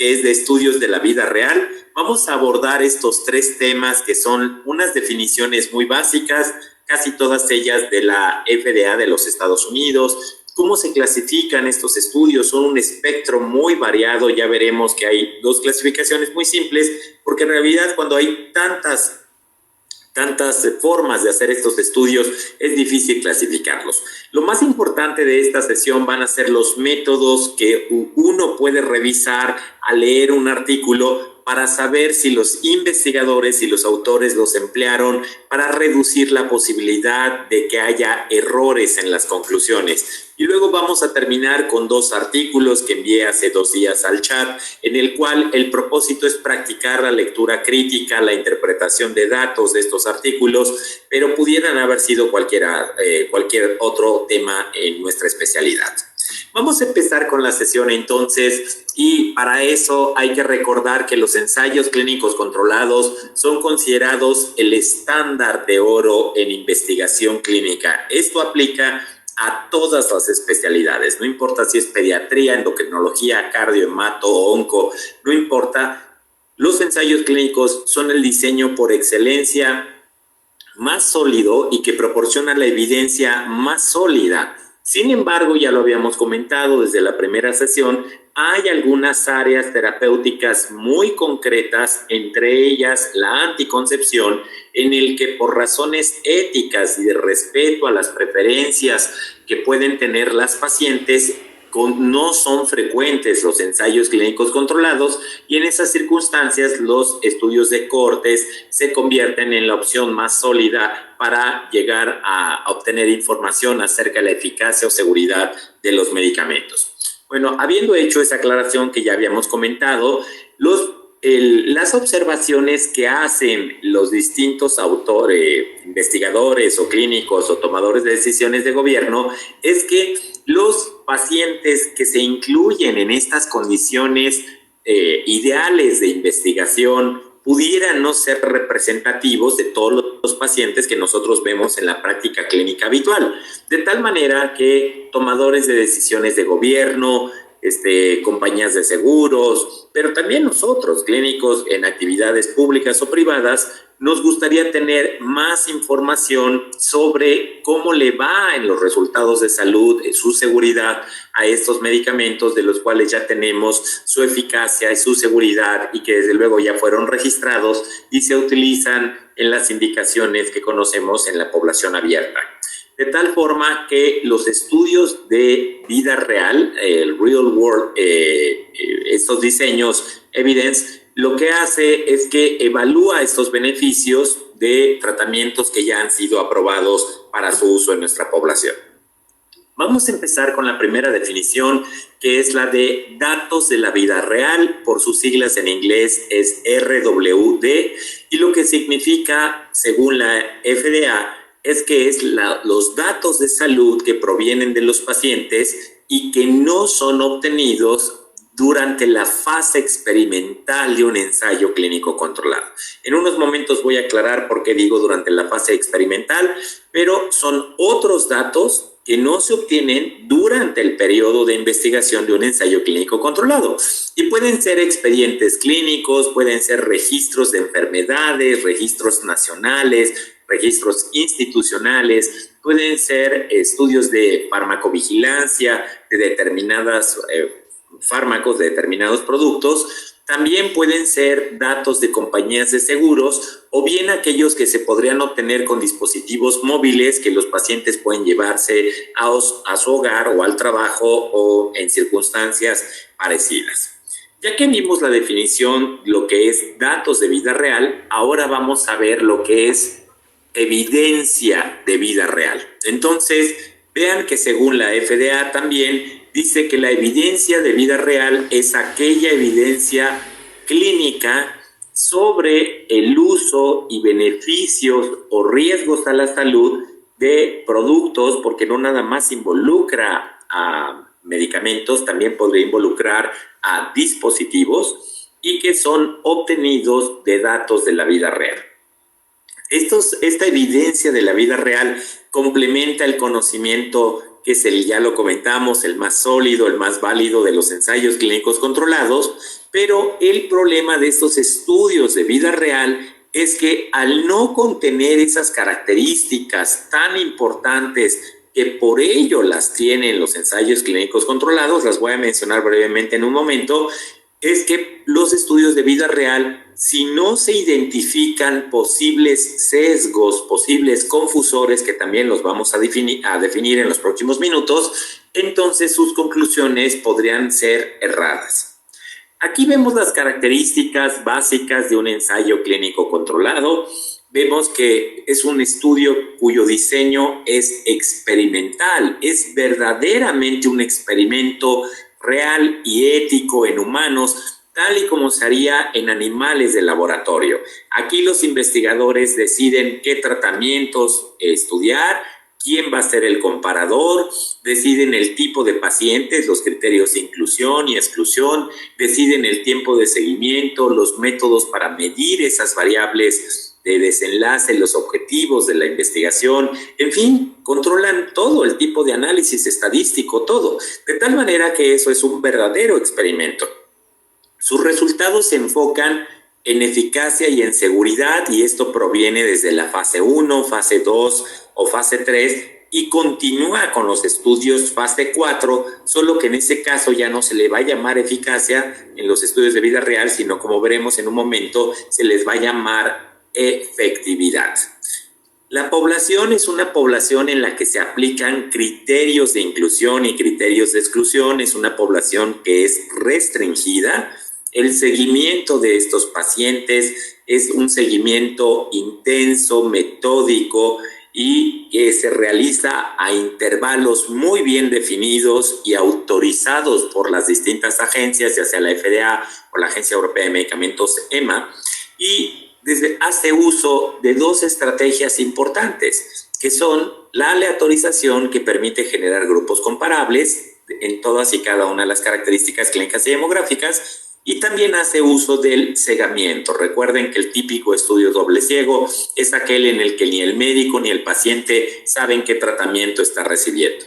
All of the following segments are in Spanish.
que es de estudios de la vida real. Vamos a abordar estos tres temas que son unas definiciones muy básicas, casi todas ellas de la FDA de los Estados Unidos. ¿Cómo se clasifican estos estudios? Son un espectro muy variado. Ya veremos que hay dos clasificaciones muy simples, porque en realidad cuando hay tantas formas de hacer estos estudios, es difícil clasificarlos. Lo más importante de esta sesión van a ser los métodos que uno puede revisar al leer un artículo para saber si los investigadores y los autores los emplearon para reducir la posibilidad de que haya errores en las conclusiones. Y luego vamos a terminar con dos artículos que envié hace 2 días al chat, en el cual el propósito es practicar la lectura crítica, la interpretación de datos de estos artículos, pero pudieran haber sido cualquier otro tema en nuestra especialidad. Vamos a empezar con la sesión entonces, y para eso hay que recordar que los ensayos clínicos controlados son considerados el estándar de oro en investigación clínica. Esto aplica a todas las especialidades, no importa si es pediatría, endocrinología, cardio, hemato o onco, no importa. Los ensayos clínicos son el diseño por excelencia más sólido y que proporciona la evidencia más sólida. Sin embargo, ya lo habíamos comentado desde la primera sesión, hay algunas áreas terapéuticas muy concretas, entre ellas la anticoncepción, en el que por razones éticas y de respeto a las preferencias que pueden tener las pacientes, no son frecuentes los ensayos clínicos controlados, y en esas circunstancias los estudios de cohortes se convierten en la opción más sólida para llegar a obtener información acerca de la eficacia o seguridad de los medicamentos. Bueno, habiendo hecho esa aclaración que ya habíamos comentado, las observaciones que hacen los distintos autores, investigadores o clínicos o tomadores de decisiones de gobierno es que los pacientes que se incluyen en estas condiciones ideales de investigación pudieran no ser representativos de todos los pacientes que nosotros vemos en la práctica clínica habitual. De tal manera que tomadores de decisiones de gobierno, compañías de seguros, pero también nosotros, clínicos en actividades públicas o privadas, nos gustaría tener más información sobre cómo le va en los resultados de salud, su seguridad a estos medicamentos, de los cuales ya tenemos su eficacia y su seguridad y que desde luego ya fueron registrados y se utilizan en las indicaciones que conocemos en la población abierta. De tal forma que los estudios de vida real, el real world, estos diseños evidence, lo que hace es que evalúa estos beneficios de tratamientos que ya han sido aprobados para su uso en nuestra población. Vamos a empezar con la primera definición, que es la de datos de la vida real, por sus siglas en inglés es RWD, y lo que significa, según la FDA, es que es los datos de salud que provienen de los pacientes y que no son obtenidos durante la fase experimental de un ensayo clínico controlado. En unos momentos voy a aclarar por qué digo durante la fase experimental, pero son otros datos que no se obtienen durante el periodo de investigación de un ensayo clínico controlado. Y pueden ser expedientes clínicos, pueden ser registros de enfermedades, registros nacionales, registros institucionales, pueden ser estudios de farmacovigilancia de determinadas fármacos, de determinados productos. También pueden ser datos de compañías de seguros o bien aquellos que se podrían obtener con dispositivos móviles que los pacientes pueden llevarse a su hogar o al trabajo o en circunstancias parecidas. Ya que vimos la definición, lo que es datos de vida real, ahora vamos a ver lo que es evidencia de vida real. Entonces, vean que según la FDA también dice que la evidencia de vida real es aquella evidencia clínica sobre el uso y beneficios o riesgos a la salud de productos, porque no nada más involucra a medicamentos, también podría involucrar a dispositivos y que son obtenidos de datos de la vida real. Esta evidencia de la vida real complementa el conocimiento que es ya lo comentamos, el más sólido, el más válido de los ensayos clínicos controlados, Pero el problema de estos estudios de vida real es que al no contener esas características tan importantes que por ello las tienen los ensayos clínicos controlados, las voy a mencionar brevemente en un momento, es que los estudios de vida real, si no se identifican posibles sesgos, posibles confusores, que también los vamos a definir en los próximos minutos, entonces sus conclusiones podrían ser erradas. Aquí vemos las características básicas de un ensayo clínico controlado. Vemos que es un estudio cuyo diseño es experimental, es verdaderamente un experimento real y ético en humanos, tal y como se haría en animales de laboratorio. Aquí los investigadores deciden qué tratamientos estudiar, quién va a ser el comparador, deciden el tipo de pacientes, los criterios de inclusión y exclusión, deciden el tiempo de seguimiento, los métodos para medir esas variables de desenlace, los objetivos de la investigación, en fin, controlan todo el tipo de análisis estadístico, todo, de tal manera que eso es un verdadero experimento. Sus resultados se enfocan en eficacia y en seguridad, y esto proviene desde la fase 1, fase 2 o fase 3, y continúa con los estudios fase 4, solo que en ese caso ya no se le va a llamar eficacia en los estudios de vida real, sino, como veremos en un momento, se les va a llamar efectividad. La población es una población en la que se aplican criterios de inclusión y criterios de exclusión, es una población que es restringida. El seguimiento de estos pacientes es un seguimiento intenso, metódico y que se realiza a intervalos muy bien definidos y autorizados por las distintas agencias, ya sea la FDA o la Agencia Europea de Medicamentos, EMA, y hace uso de dos estrategias importantes, que son la aleatorización, que permite generar grupos comparables en todas y cada una de las características clínicas y demográficas, y también hace uso del cegamiento. Recuerden que el típico estudio doble ciego es aquel en el que ni el médico ni el paciente saben qué tratamiento está recibiendo.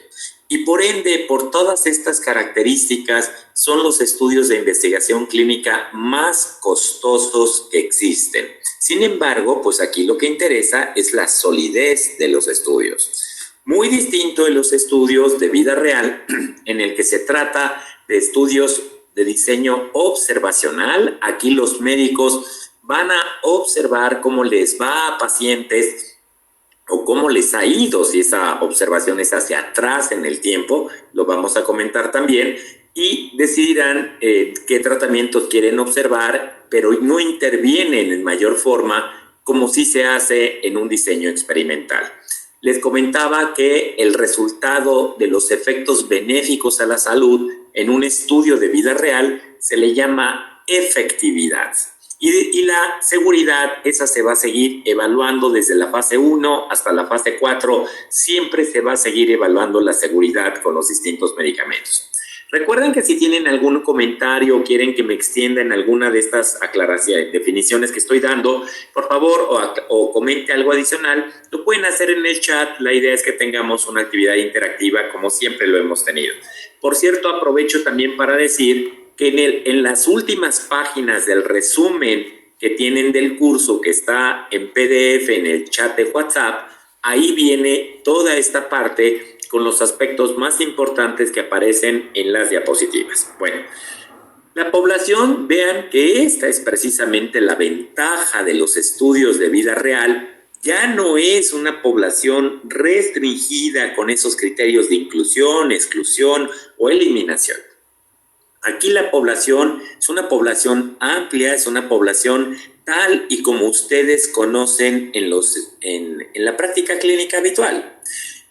Y por ende, por todas estas características, son los estudios de investigación clínica más costosos que existen. Sin embargo, pues aquí lo que interesa es la solidez de los estudios. Muy distinto de los estudios de vida real, en el que se trata de estudios de diseño observacional. Aquí los médicos van a observar cómo les va a pacientes o cómo les ha ido, si esa observación es hacia atrás en el tiempo, lo vamos a comentar también, y decidirán qué tratamientos quieren observar, pero no intervienen en mayor forma como si se hace en un diseño experimental. Les comentaba que el resultado de los efectos benéficos a la salud en un estudio de vida real se le llama efectividad. Y la seguridad, esa se va a seguir evaluando desde la fase 1 hasta la fase 4. Siempre se va a seguir evaluando la seguridad con los distintos medicamentos. Recuerden que si tienen algún comentario o quieren que me extienda en alguna de estas aclaraciones, definiciones que estoy dando, por favor, o comente algo adicional, lo pueden hacer en el chat. La idea es que tengamos una actividad interactiva como siempre lo hemos tenido. Por cierto, aprovecho también para decir que en las últimas páginas del resumen que tienen del curso, que está en PDF en el chat de WhatsApp, ahí viene toda esta parte con los aspectos más importantes que aparecen en las diapositivas. Bueno, la población, vean que esta es precisamente la ventaja de los estudios de vida real. Ya no es una población restringida con esos criterios de inclusión, exclusión o eliminación. Aquí la población es una población amplia, es una población tal y como ustedes conocen en la práctica clínica habitual.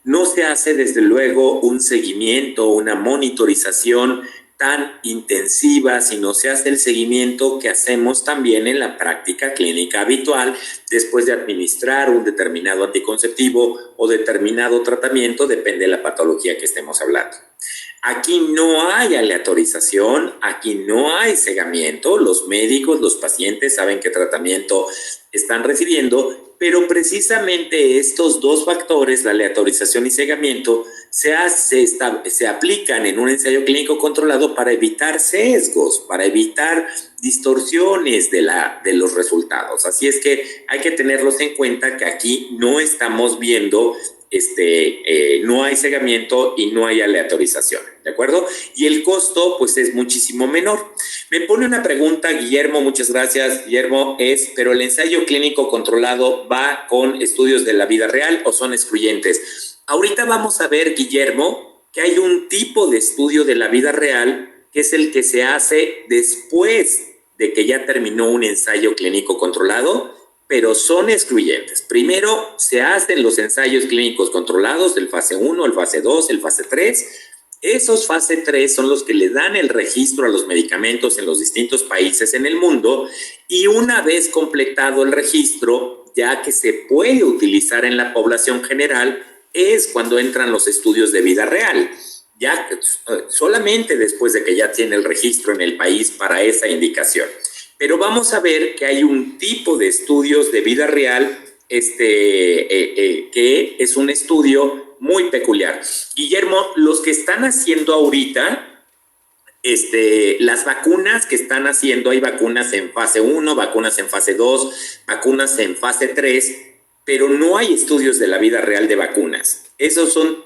No se hace, desde luego, un seguimiento, una monitorización tan intensiva, sino se hace el seguimiento que hacemos también en la práctica clínica habitual después de administrar un determinado anticonceptivo o determinado tratamiento, depende de la patología que estemos hablando. Aquí no hay aleatorización, aquí no hay cegamiento. Los médicos, los pacientes saben qué tratamiento están recibiendo pero precisamente estos dos factores, la aleatorización y cegamiento, se aplican en un ensayo clínico controlado para evitar sesgos, para evitar distorsiones de los resultados. Así es que hay que tenerlos en cuenta que aquí no estamos viendo no hay cegamiento y no hay aleatorización, ¿de acuerdo? Y el costo, pues, es muchísimo menor. Me pone una pregunta, Guillermo, muchas gracias, Guillermo, ¿pero el ensayo clínico controlado va con estudios de la vida real o son excluyentes? Ahorita vamos a ver, Guillermo, que hay un tipo de estudio de la vida real que es el que se hace después de que ya terminó un ensayo clínico controlado, pero son excluyentes. Primero se hacen los ensayos clínicos controlados del fase 1, el fase 2, el fase 3. Esos fase 3 son los que le dan el registro a los medicamentos en los distintos países en el mundo, y una vez completado el registro, ya que se puede utilizar en la población general, es cuando entran los estudios de vida real. Ya solamente después de que ya tiene el registro en el país para esa indicación. Pero vamos a ver que hay un tipo de estudios de vida real que es un estudio muy peculiar. Guillermo, los que están haciendo ahorita, las vacunas que están haciendo, hay vacunas en fase 1, vacunas en fase 2, vacunas en fase 3, pero no hay estudios de la vida real de vacunas.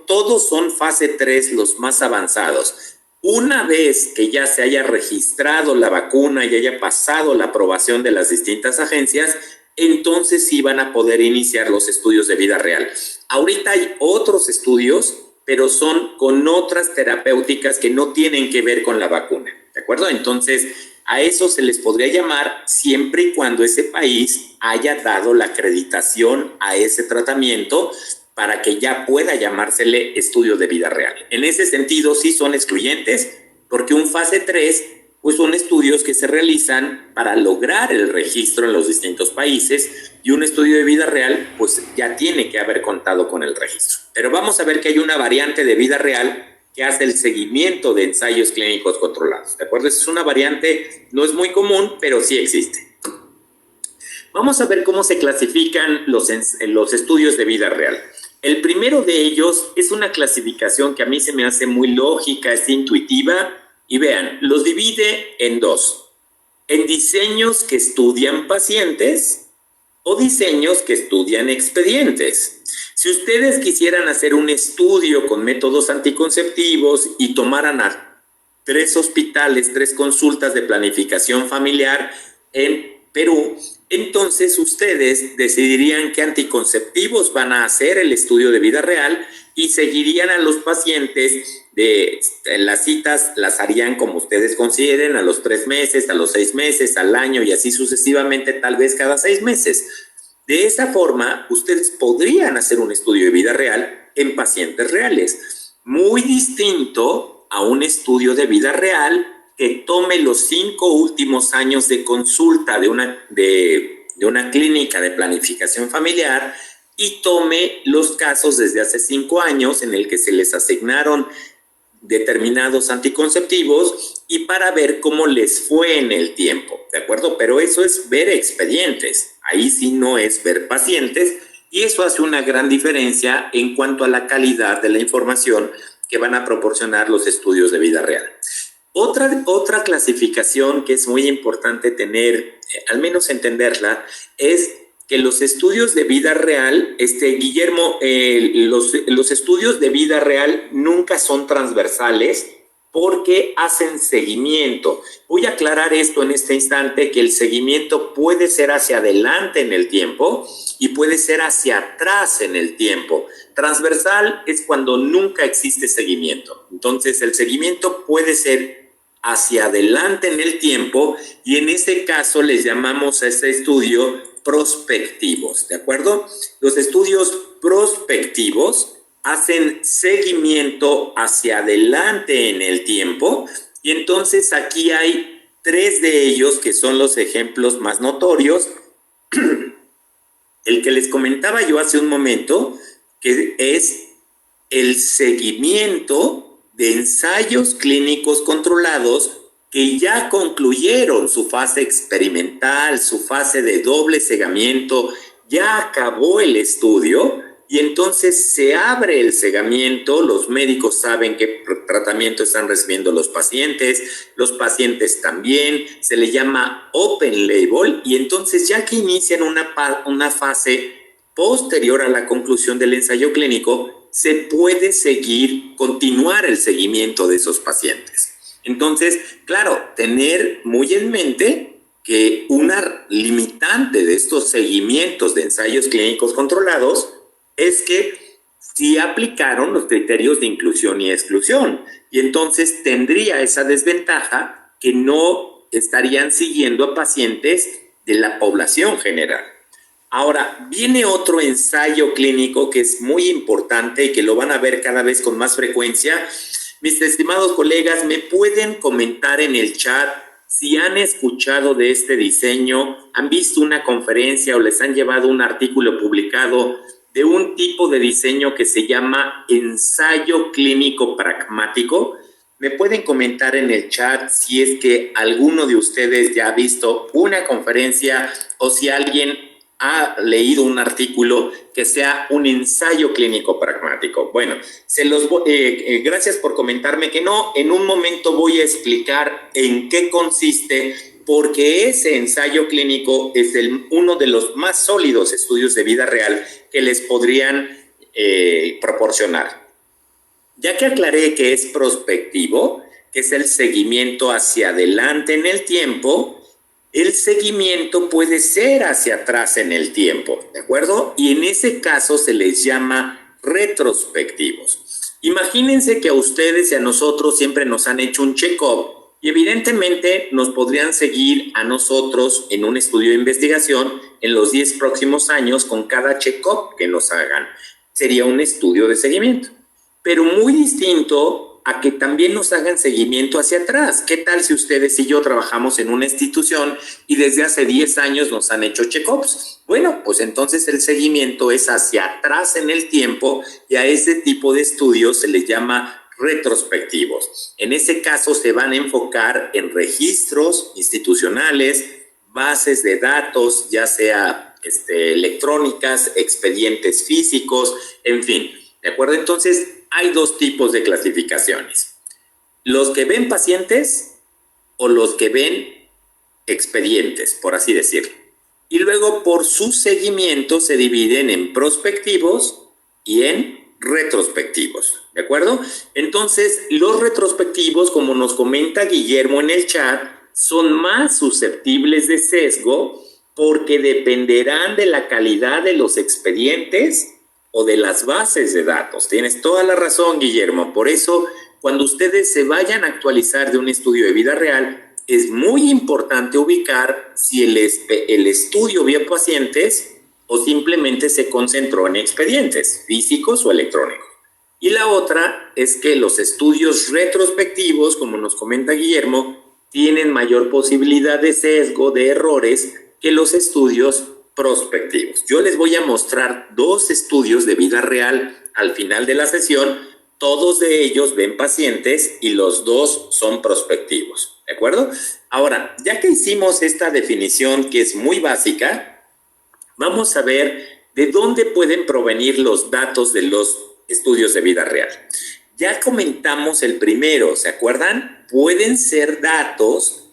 Todos son fase 3, los más avanzados. Una vez que ya se haya registrado la vacuna y haya pasado la aprobación de las distintas agencias, entonces sí van a poder iniciar los estudios de vida real. Ahorita hay otros estudios, pero son con otras terapéuticas que no tienen que ver con la vacuna, ¿de acuerdo? Entonces, a eso se les podría llamar siempre y cuando ese país haya dado la acreditación a ese tratamiento para que ya pueda llamársele estudio de vida real. En ese sentido, sí son excluyentes, porque un fase 3, pues son estudios que se realizan para lograr el registro en los distintos países, y un estudio de vida real, pues ya tiene que haber contado con el registro. Pero vamos a ver que hay una variante de vida real que hace el seguimiento de ensayos clínicos controlados, ¿de acuerdo? Esa es una variante, no es muy común, pero sí existe. Vamos a ver cómo se clasifican los estudios de vida real. El primero de ellos es una clasificación que a mí se me hace muy lógica, es intuitiva, y vean, los divide en dos: en diseños que estudian pacientes o diseños que estudian expedientes. Si ustedes quisieran hacer un estudio con métodos anticonceptivos y tomaran a 3 hospitales, 3 consultas de planificación familiar en Perú, entonces ustedes decidirían qué anticonceptivos van a hacer el estudio de vida real y seguirían a los pacientes las citas, las harían como ustedes consideren, a los 3 meses, a los 6 meses, al año y así sucesivamente, tal vez cada 6 meses. De esa forma, ustedes podrían hacer un estudio de vida real en pacientes reales, muy distinto a un estudio de vida real que tome los 5 últimos años de consulta de una clínica de planificación familiar y tome los casos desde hace 5 años en el que se les asignaron determinados anticonceptivos y para ver cómo les fue en el tiempo, ¿de acuerdo? Pero eso es ver expedientes, ahí sí no es ver pacientes, y eso hace una gran diferencia en cuanto a la calidad de la información que van a proporcionar los estudios de vida real. Otra clasificación que es muy importante tener, al menos entenderla, es que los estudios de vida real, Guillermo, los estudios de vida real nunca son transversales porque hacen seguimiento. Voy a aclarar esto en este instante, que el seguimiento puede ser hacia adelante en el tiempo y puede ser hacia atrás en el tiempo. Transversal es cuando nunca existe seguimiento. Entonces, el seguimiento puede ser hacia adelante en el tiempo y en ese caso les llamamos a este estudio prospectivos, ¿de acuerdo? Los estudios prospectivos hacen seguimiento hacia adelante en el tiempo y entonces aquí hay 3 de ellos que son los ejemplos más notorios. El que les comentaba yo hace un momento, que es el seguimiento de ensayos clínicos controlados que ya concluyeron su fase experimental, su fase de doble cegamiento, ya acabó el estudio y entonces se abre el cegamiento, los médicos saben qué tratamiento están recibiendo los pacientes también, se le llama open label y entonces ya que inician una fase posterior a la conclusión del ensayo clínico, se puede continuar el seguimiento de esos pacientes. Entonces, claro, tener muy en mente que una limitante de estos seguimientos de ensayos clínicos controlados es que sí aplicaron los criterios de inclusión y exclusión, y entonces tendría esa desventaja que no estarían siguiendo a pacientes de la población general. Ahora, viene otro ensayo clínico que es muy importante y que lo van a ver cada vez con más frecuencia. Mis estimados colegas, ¿me pueden comentar en el chat si han escuchado de este diseño, han visto una conferencia o les han llevado un artículo publicado de un tipo de diseño que se llama ensayo clínico pragmático? ¿Me pueden comentar en el chat si es que alguno de ustedes ya ha visto una conferencia o si alguien ha leído un artículo que sea un ensayo clínico pragmático? Bueno, gracias por comentarme que no. En un momento voy a explicar en qué consiste, porque ese ensayo clínico es uno de los más sólidos estudios de vida real que les podrían proporcionar. Ya que aclaré que es prospectivo, que es el seguimiento hacia adelante en el tiempo, el seguimiento puede ser hacia atrás en el tiempo, ¿de acuerdo? Y en ese caso se les llama retrospectivos. Imagínense que a ustedes y a nosotros siempre nos han hecho un check-up y evidentemente nos podrían seguir a nosotros en un estudio de investigación en los 10 próximos años con cada check-up que nos hagan. Sería un estudio de seguimiento, pero muy distinto a que también nos hagan seguimiento hacia atrás. ¿Qué tal si ustedes y yo trabajamos en una institución y desde hace 10 años nos han hecho check-ups? Bueno, pues entonces el seguimiento es hacia atrás en el tiempo y a ese tipo de estudios se les llama retrospectivos. En ese caso se van a enfocar en registros institucionales, bases de datos, ya sea electrónicas, expedientes físicos, en fin. ¿De acuerdo? Entonces, hay dos tipos de clasificaciones. Los que ven pacientes o los que ven expedientes, por así decirlo. Y luego, por su seguimiento, se dividen en prospectivos y en retrospectivos. ¿De acuerdo? Entonces, los retrospectivos, como nos comenta Guillermo en el chat, son más susceptibles de sesgo porque dependerán de la calidad de los expedientes o de las bases de datos. Tienes toda la razón, Guillermo. Por eso, cuando ustedes se vayan a actualizar de un estudio de vida real, es muy importante ubicar si el estudio vio pacientes o simplemente se concentró en expedientes físicos o electrónicos. Y la otra es que los estudios retrospectivos, como nos comenta Guillermo, tienen mayor posibilidad de sesgo, de errores, que los estudios prospectivos. Yo les voy a mostrar dos estudios de vida real al final de la sesión. Todos de ellos ven pacientes y los dos son prospectivos. ¿De acuerdo? Ahora, ya que hicimos esta definición que es muy básica, vamos a ver de dónde pueden provenir los datos de los estudios de vida real. Ya comentamos el primero, ¿se acuerdan? Pueden ser datos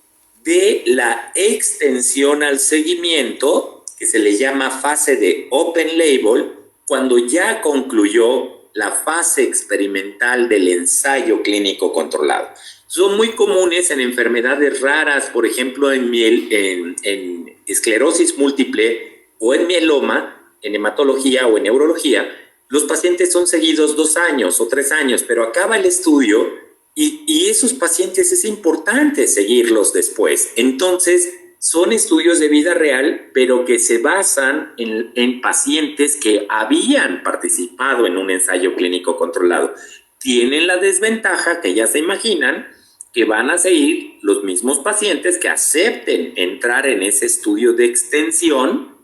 de la extensión al seguimiento, que se le llama fase de open label, cuando ya concluyó la fase experimental del ensayo clínico controlado. Son muy comunes en enfermedades raras, por ejemplo en esclerosis múltiple o en mieloma, en hematología o en neurología. Los pacientes son seguidos 2 años o 3 años, pero acaba el estudio y esos pacientes es importante seguirlos después. Entonces, son estudios de vida real, pero que se basan en pacientes que habían participado en un ensayo clínico controlado. Tienen la desventaja, que ya se imaginan, que van a seguir los mismos pacientes que acepten entrar en ese estudio de extensión,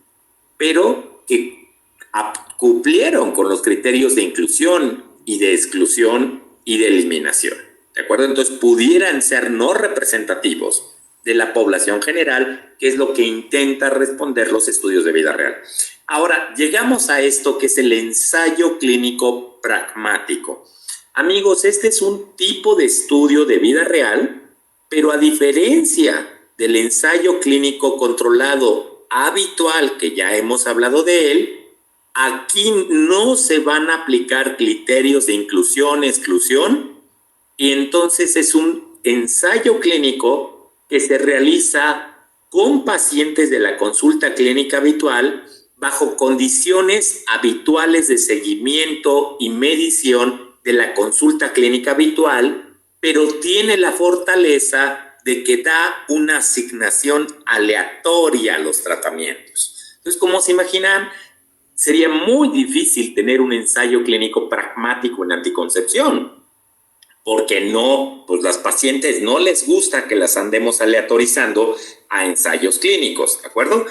pero que cumplieron con los criterios de inclusión y de exclusión y de eliminación. ¿De acuerdo? Entonces, pudieran ser no representativos, de la población general, que es lo que intenta responder los estudios de vida real. Ahora, llegamos a esto que es el ensayo clínico pragmático. Amigos, este es un tipo de estudio de vida real, pero a diferencia del ensayo clínico controlado habitual, que ya hemos hablado de él, aquí no se van a aplicar criterios de inclusión, exclusión, y entonces es un ensayo clínico que se realiza con pacientes de la consulta clínica habitual bajo condiciones habituales de seguimiento y medición de la consulta clínica habitual, pero tiene la fortaleza de que da una asignación aleatoria a los tratamientos. Entonces, como se imaginan, sería muy difícil tener un ensayo clínico pragmático en anticoncepción, porque no, pues las pacientes no les gusta que las andemos aleatorizando a ensayos clínicos, ¿de acuerdo?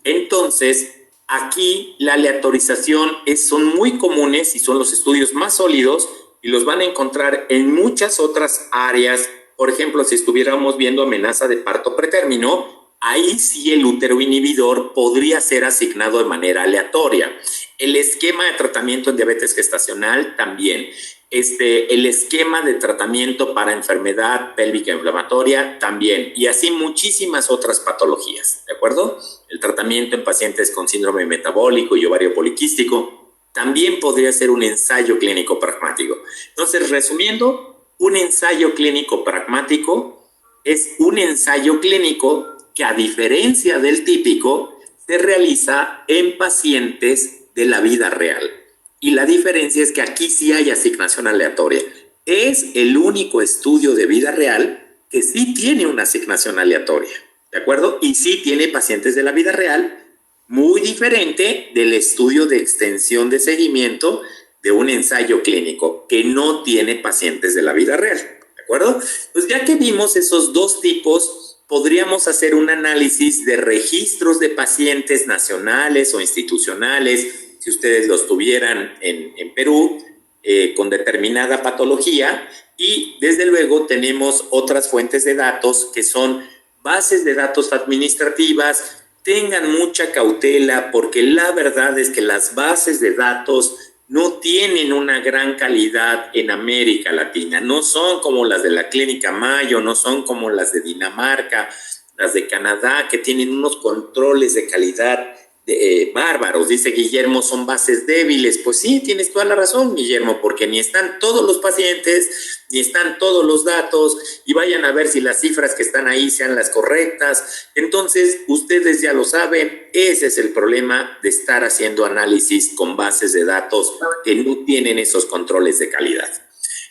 Entonces, aquí la aleatorización son muy comunes y son los estudios más sólidos y los van a encontrar en muchas otras áreas. Por ejemplo, si estuviéramos viendo amenaza de parto pretérmino, ahí sí el útero inhibidor podría ser asignado de manera aleatoria. El esquema de tratamiento en diabetes gestacional también. El esquema de tratamiento para enfermedad pélvica inflamatoria también, y así muchísimas otras patologías, ¿de acuerdo? El tratamiento en pacientes con síndrome metabólico y ovario poliquístico también podría ser un ensayo clínico pragmático. Entonces, resumiendo, un ensayo clínico pragmático es un ensayo clínico que, a diferencia del típico, se realiza en pacientes de la vida real. Y la diferencia es que aquí sí hay asignación aleatoria. Es el único estudio de vida real que sí tiene una asignación aleatoria, ¿de acuerdo? Y sí tiene pacientes de la vida real, muy diferente del estudio de extensión de seguimiento de un ensayo clínico que no tiene pacientes de la vida real, ¿de acuerdo? Pues ya que vimos esos dos tipos, podríamos hacer un análisis de registros de pacientes nacionales o institucionales, si ustedes los tuvieran en Perú, con determinada patología, y desde luego tenemos otras fuentes de datos que son bases de datos administrativas. Tengan mucha cautela porque la verdad es que las bases de datos no tienen una gran calidad en América Latina, no son como las de la Clínica Mayo, no son como las de Dinamarca, las de Canadá, que tienen unos controles de calidad bárbaros. Dice Guillermo, son bases débiles. Pues sí, tienes toda la razón, Guillermo, porque ni están todos los pacientes, ni están todos los datos, y vayan a ver si las cifras que están ahí sean las correctas. Entonces, ustedes ya lo saben, ese es el problema de estar haciendo análisis con bases de datos que no tienen esos controles de calidad.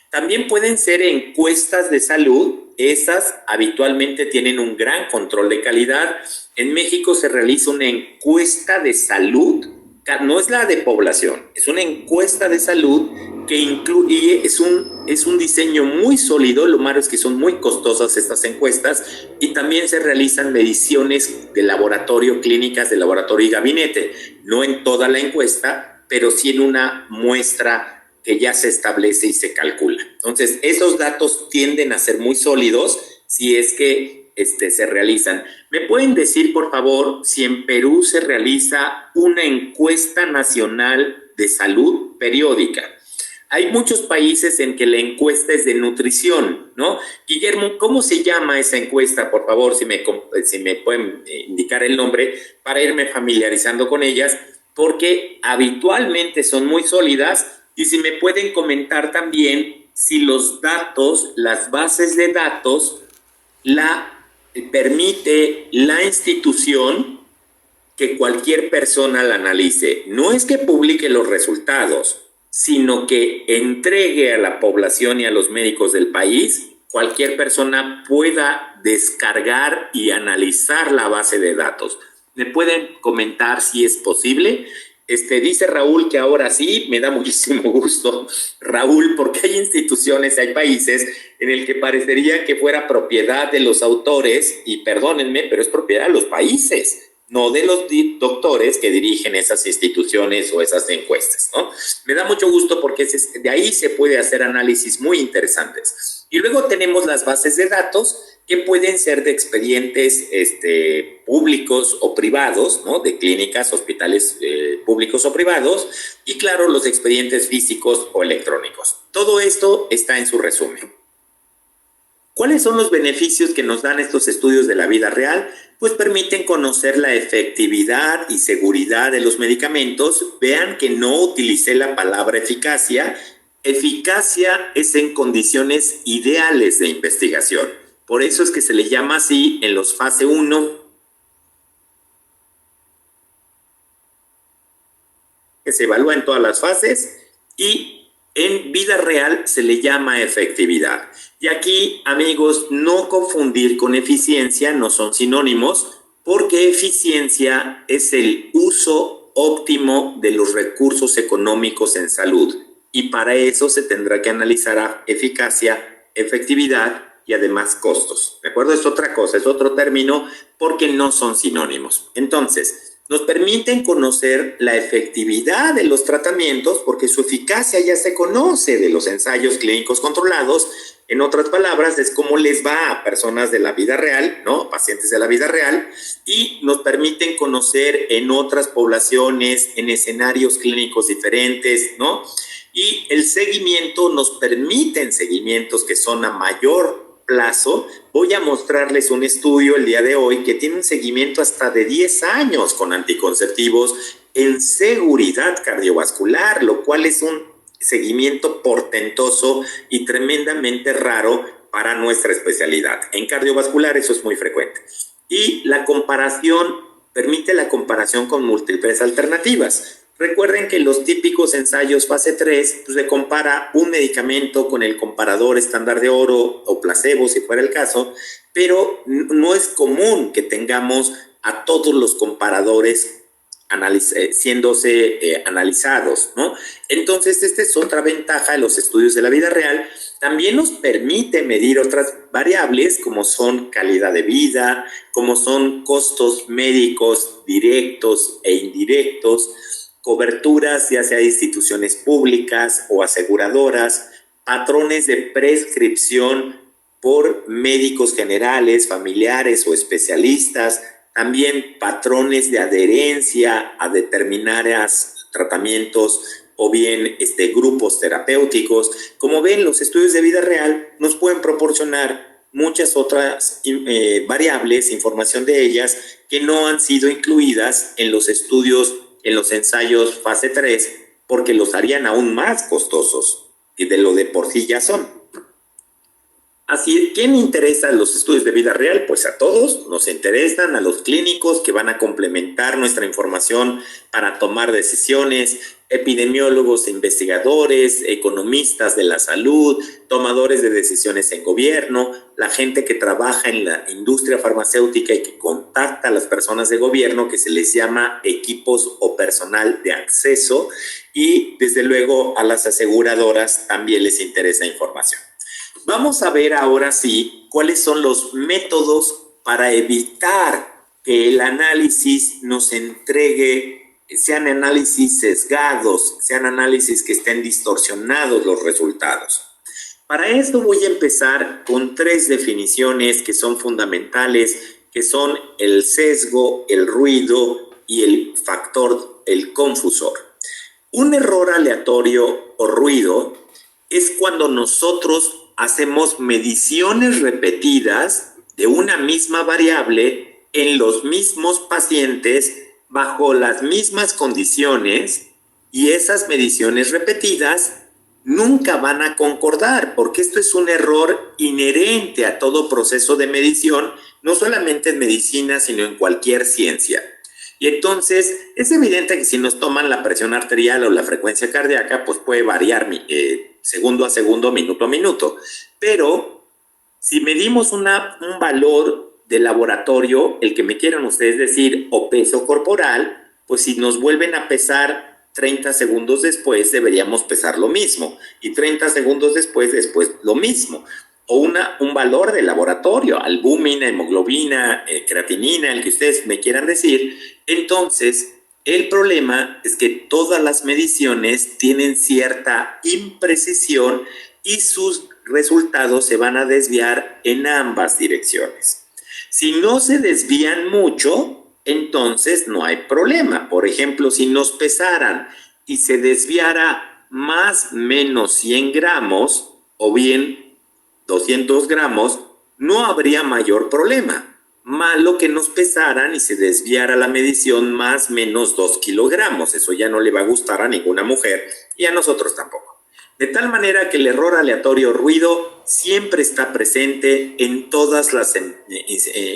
También pueden ser encuestas de salud. Esas habitualmente tienen un gran control de calidad. En México se realiza una encuesta de salud, no es la de población, es una encuesta de salud que incluye, es un diseño muy sólido. Lo malo es que son muy costosas estas encuestas, y también se realizan mediciones de laboratorio, clínicas de laboratorio y gabinete, no en toda la encuesta, pero sí en una muestra que ya se establece y se calcula. Entonces, esos datos tienden a ser muy sólidos si es que se realizan. ¿Me pueden decir, por favor, si en Perú se realiza una encuesta nacional de salud periódica? Hay muchos países en que la encuesta es de nutrición, ¿no? Guillermo, ¿cómo se llama esa encuesta? Por favor, si me pueden indicar el nombre para irme familiarizando con ellas, porque habitualmente son muy sólidas. Y si me pueden comentar también si los datos, las bases de datos, permite la institución que cualquier persona la analice. No es que publique los resultados, sino que entregue a la población y a los médicos del país, cualquier persona pueda descargar y analizar la base de datos. ¿Me pueden comentar si es posible? Dice Raúl que ahora sí, me da muchísimo gusto, Raúl, porque hay instituciones, hay países en el que parecería que fuera propiedad de los autores, y perdónenme, pero es propiedad de los países. no de los doctores que dirigen esas instituciones o esas encuestas, ¿no? Me da mucho gusto porque de ahí se puede hacer análisis muy interesantes. Y luego tenemos las bases de datos que pueden ser de expedientes públicos o privados, ¿no? De clínicas, hospitales públicos o privados, y claro, los expedientes físicos o electrónicos. Todo esto está en su resumen. ¿Cuáles son los beneficios que nos dan estos estudios de la vida real? Pues permiten conocer la efectividad y seguridad de los medicamentos. Vean que no utilicé la palabra eficacia. Eficacia es en condiciones ideales de investigación. Por eso es que se le llama así en los fase 1, que se evalúa en todas las fases, y en vida real se le llama efectividad. Y aquí, amigos, no confundir con eficiencia, no son sinónimos, porque eficiencia es el uso óptimo de los recursos económicos en salud. Y para eso se tendrá que analizar eficacia, efectividad y además costos. ¿De acuerdo? Es otra cosa, es otro término, porque no son sinónimos. Entonces, nos permiten conocer la efectividad de los tratamientos porque su eficacia ya se conoce de los ensayos clínicos controlados. En otras palabras, es cómo les va a personas de la vida real, ¿no? Pacientes de la vida real, y nos permiten conocer en otras poblaciones, en escenarios clínicos diferentes, ¿no? Y el seguimiento nos permiten seguimientos que son a mayor plazo. Voy a mostrarles un estudio el día de hoy que tiene un seguimiento hasta de 10 años con anticonceptivos en seguridad cardiovascular, lo cual es un seguimiento portentoso y tremendamente raro para nuestra especialidad. En cardiovascular eso es muy frecuente. Y la comparación, permite la comparación con múltiples alternativas. Recuerden que los típicos ensayos fase 3, pues se compara un medicamento con el comparador estándar de oro o placebo, si fuera el caso, pero no es común que tengamos a todos los comparadores siéndose analizados, ¿no? Entonces, esta es otra ventaja de los estudios de la vida real. También nos permite medir otras variables como son calidad de vida, como son costos médicos directos e indirectos, coberturas ya sea de instituciones públicas o aseguradoras, patrones de prescripción por médicos generales, familiares o especialistas, también patrones de adherencia a determinados tratamientos o bien grupos terapéuticos. Como ven, los estudios de vida real nos pueden proporcionar muchas otras variables, información de ellas que no han sido incluidas en los estudios, en los ensayos fase 3, porque los harían aún más costosos y de lo de por sí ya son. Así, ¿quién interesa los estudios de vida real? Pues a todos nos interesan, a los clínicos que van a complementar nuestra información para tomar decisiones, epidemiólogos, investigadores, economistas de la salud, tomadores de decisiones en gobierno, la gente que trabaja en la industria farmacéutica y que contacta a las personas de gobierno, que se les llama equipos o personal de acceso, y desde luego a las aseguradoras también les interesa información. Vamos a ver ahora sí cuáles son los métodos para evitar que el análisis nos entregue, sean análisis sesgados, sean análisis que estén distorsionados los resultados. Para esto voy a empezar con 3 definiciones que son fundamentales, que son el sesgo, el ruido y el factor, el confusor. Un error aleatorio o ruido es cuando nosotros hacemos mediciones repetidas de una misma variable en los mismos pacientes bajo las mismas condiciones, y esas mediciones repetidas nunca van a concordar, porque esto es un error inherente a todo proceso de medición, no solamente en medicina, sino en cualquier ciencia. Y entonces es evidente que si nos toman la presión arterial o la frecuencia cardíaca, pues puede variar segundo a segundo, minuto a minuto. Pero si medimos un valor de laboratorio, el que me quieran ustedes decir, o peso corporal, pues si nos vuelven a pesar 30 segundos después, deberíamos pesar lo mismo. Y 30 segundos después lo mismo. o un valor de laboratorio, albúmina, hemoglobina, creatinina, el que ustedes me quieran decir. Entonces, el problema es que todas las mediciones tienen cierta imprecisión y sus resultados se van a desviar en ambas direcciones. Si no se desvían mucho, entonces no hay problema. Por ejemplo, si nos pesaran y se desviara más menos 100 gramos o bien 200 gramos, no habría mayor problema. Malo que nos pesaran y se desviara la medición más menos 2 kilogramos. Eso ya no le va a gustar a ninguna mujer y a nosotros tampoco. De tal manera que el error aleatorio ruido siempre está presente en todas las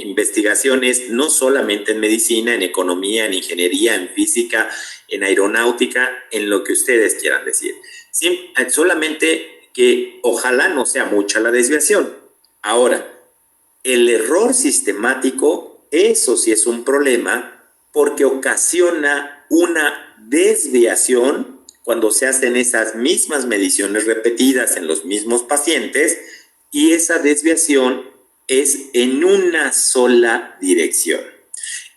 investigaciones, no solamente en medicina, en economía, en ingeniería, en física, en aeronáutica, en lo que ustedes quieran decir. Solamente que ojalá no sea mucha la desviación. Ahora, el error sistemático, eso sí es un problema porque ocasiona una desviación cuando se hacen esas mismas mediciones repetidas en los mismos pacientes y esa desviación es en una sola dirección.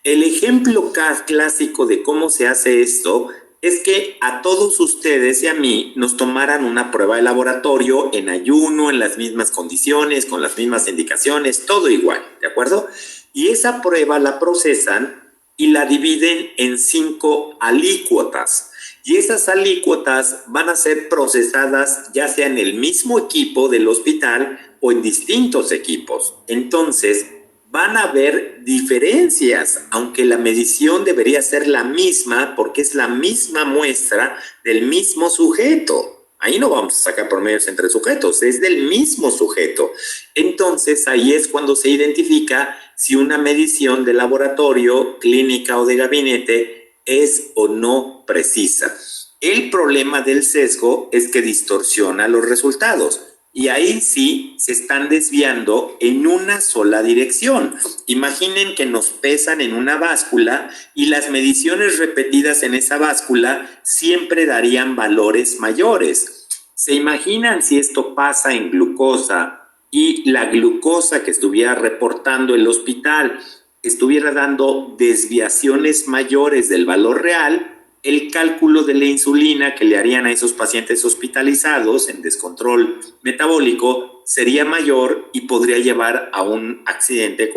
El ejemplo clásico de cómo se hace esto es que a todos ustedes y a mí nos tomaran una prueba de laboratorio en ayuno, en las mismas condiciones, con las mismas indicaciones, todo igual, ¿de acuerdo? Y esa prueba la procesan y la dividen en 5 alícuotas. Y esas alícuotas van a ser procesadas ya sea en el mismo equipo del hospital o en distintos equipos. Entonces, van a haber diferencias, aunque la medición debería ser la misma porque es la misma muestra del mismo sujeto. Ahí no vamos a sacar promedios entre sujetos, es del mismo sujeto. Entonces, ahí es cuando se identifica si una medición de laboratorio, clínica o de gabinete es o no precisa. El problema del sesgo es que distorsiona los resultados. Y ahí sí se están desviando en una sola dirección. Imaginen que nos pesan en una báscula y las mediciones repetidas en esa báscula siempre darían valores mayores. ¿Se imaginan si esto pasa en glucosa y la glucosa que estuviera reportando el hospital estuviera dando desviaciones mayores del valor real? El cálculo de la insulina que le harían a esos pacientes hospitalizados en descontrol metabólico sería mayor y podría llevar a un accidente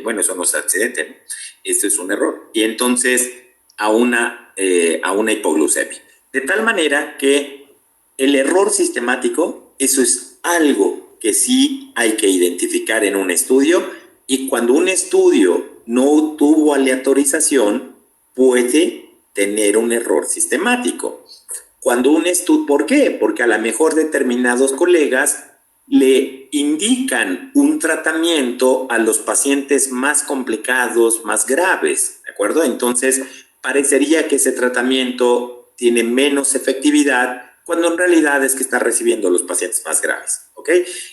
bueno, eso no es accidente, ¿no? Esto es un error. Y entonces a una hipoglucemia. De tal manera que el error sistemático, eso es algo que sí hay que identificar en un estudio y cuando un estudio no tuvo aleatorización, puede tener un error sistemático. ¿Por qué? Porque a lo mejor determinados colegas le indican un tratamiento a los pacientes más complicados, más graves, ¿de acuerdo? Entonces, parecería que ese tratamiento tiene menos efectividad cuando en realidad es que está recibiendo los pacientes más graves, ¿ok?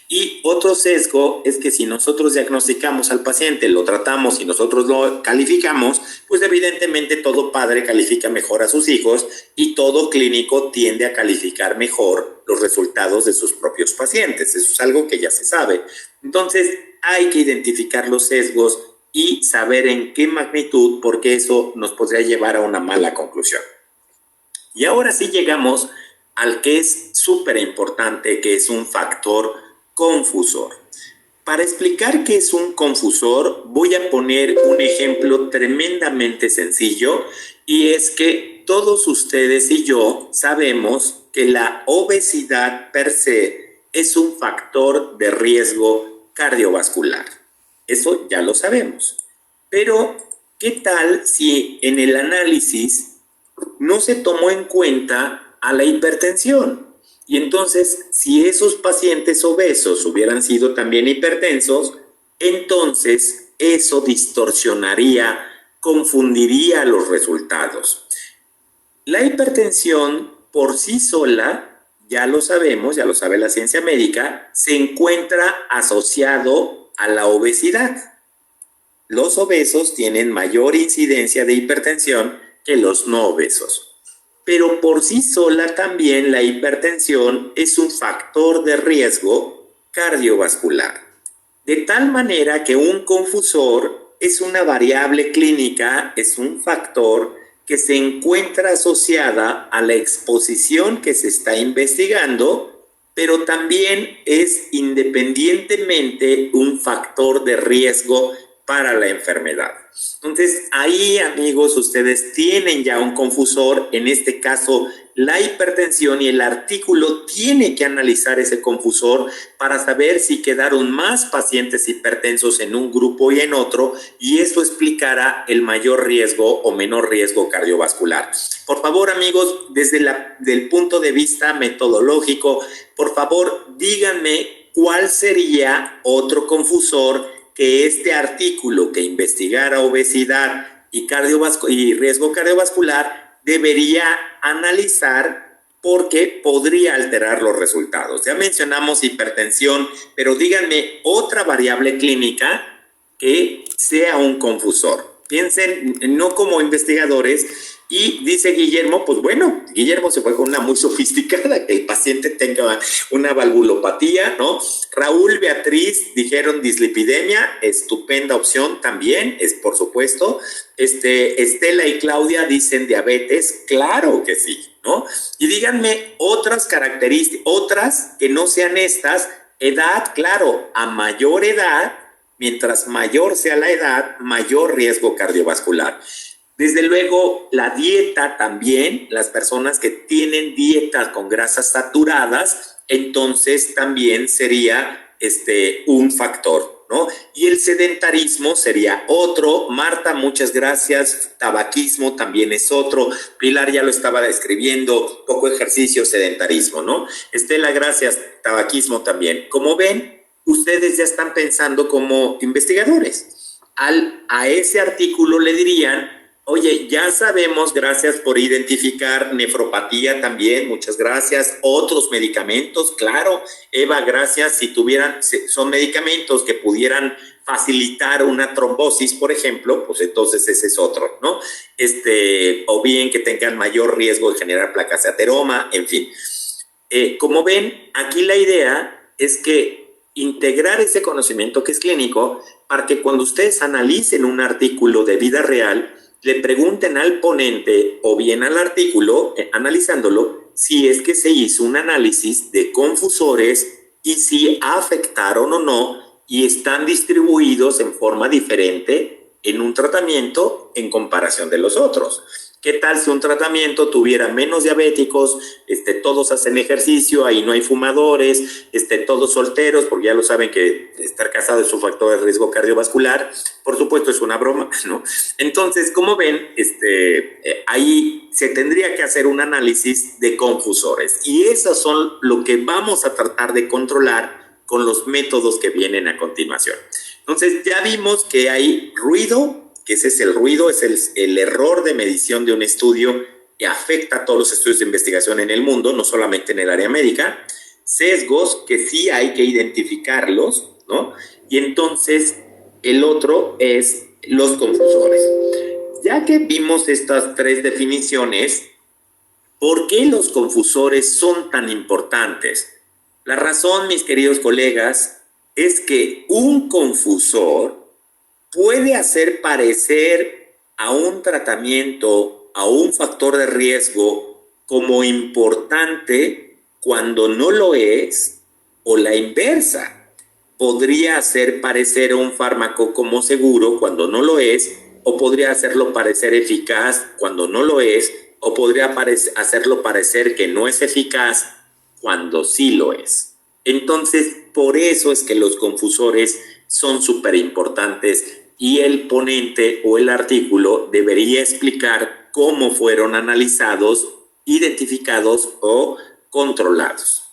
Y otro sesgo es que si nosotros diagnosticamos al paciente, lo tratamos y nosotros lo calificamos, pues evidentemente todo padre califica mejor a sus hijos y todo clínico tiende a calificar mejor los resultados de sus propios pacientes. Eso es algo que ya se sabe. Entonces, hay que identificar los sesgos y saber en qué magnitud, porque eso nos podría llevar a una mala conclusión. Y ahora sí llegamos al que es súper importante, que es un factor confusor. Para explicar qué es un confusor, voy a poner un ejemplo tremendamente sencillo, y es que todos ustedes y yo sabemos que la obesidad per se es un factor de riesgo cardiovascular. Eso ya lo sabemos. Pero, ¿qué tal si en el análisis no se tomó en cuenta a la hipertensión? Y entonces, si esos pacientes obesos hubieran sido también hipertensos, entonces eso distorsionaría, confundiría los resultados. La hipertensión por sí sola, ya lo sabemos, ya lo sabe la ciencia médica, se encuentra asociado a la obesidad. Los obesos tienen mayor incidencia de hipertensión que los no obesos. Pero por sí sola también la hipertensión es un factor de riesgo cardiovascular. De tal manera que un confusor es una variable clínica, es un factor que se encuentra asociada a la exposición que se está investigando, pero también es independientemente un factor de riesgo para la enfermedad. Entonces, ahí, amigos, ustedes tienen ya un confusor, en este caso, la hipertensión, y el artículo tiene que analizar ese confusor para saber si quedaron más pacientes hipertensos en un grupo y en otro, y eso explicará el mayor riesgo o menor riesgo cardiovascular. Por favor, amigos, desde el punto de vista metodológico, por favor, díganme cuál sería otro confusor que este artículo que investigara obesidad y riesgo cardiovascular debería analizar, porque podría alterar los resultados. Ya mencionamos hipertensión, pero díganme otra variable clínica que sea un confusor. Piensen no como investigadores. Y dice Guillermo, pues bueno, Guillermo se fue con una muy sofisticada, que el paciente tenga una valvulopatía, ¿no? Raúl, Beatriz dijeron dislipidemia, estupenda opción también, es por supuesto. Estela y Claudia dicen diabetes, claro que sí, ¿no? Y díganme otras características, otras que no sean estas. Edad, claro, a mayor edad, mientras mayor sea la edad, mayor riesgo cardiovascular. Desde luego, la dieta también, las personas que tienen dietas con grasas saturadas, entonces también sería un factor, ¿no? Y el sedentarismo sería otro. Marta, muchas gracias. Tabaquismo también es otro. Pilar ya lo estaba describiendo, poco ejercicio, sedentarismo, ¿no? Estela, gracias. Tabaquismo también. Como ven, ustedes ya están pensando como investigadores. A ese artículo le dirían: oye, ya sabemos, gracias por identificar nefropatía también, muchas gracias. Otros medicamentos, claro. Eva, gracias. Si son medicamentos que pudieran facilitar una trombosis, por ejemplo, pues entonces ese es otro, ¿no? O bien que tengan mayor riesgo de generar placas de ateroma, en fin. Como ven, aquí la idea es que integrar ese conocimiento que es clínico para que cuando ustedes analicen un artículo de vida real, le pregunten al ponente o bien al artículo, analizándolo, si es que se hizo un análisis de confusores y si afectaron o no y están distribuidos en forma diferente en un tratamiento en comparación de los otros. ¿Qué tal si un tratamiento tuviera menos diabéticos, todos hacen ejercicio, ahí no hay fumadores, todos solteros, porque ya lo saben que estar casado es un factor de riesgo cardiovascular? Por supuesto, es una broma, ¿no? Entonces, como ven, ahí se tendría que hacer un análisis de confusores. Y esos son lo que vamos a tratar de controlar con los métodos que vienen a continuación. Entonces, ya vimos que hay ruido, que ese es el ruido, es el error de medición de un estudio que afecta a todos los estudios de investigación en el mundo, no solamente en el área médica. Sesgos, que sí hay que identificarlos, ¿no? Y entonces el otro es los confusores. Ya que vimos estas tres definiciones, ¿por qué los confusores son tan importantes? La razón, mis queridos colegas, es que un confusor puede hacer parecer a un tratamiento, a un factor de riesgo, como importante cuando no lo es, o la inversa. Podría hacer parecer a un fármaco como seguro cuando no lo es, o podría hacerlo parecer eficaz cuando no lo es, o podría hacerlo parecer que no es eficaz cuando sí lo es. Entonces, por eso es que los confusores son súper importantes y el ponente o el artículo debería explicar cómo fueron analizados, identificados o controlados.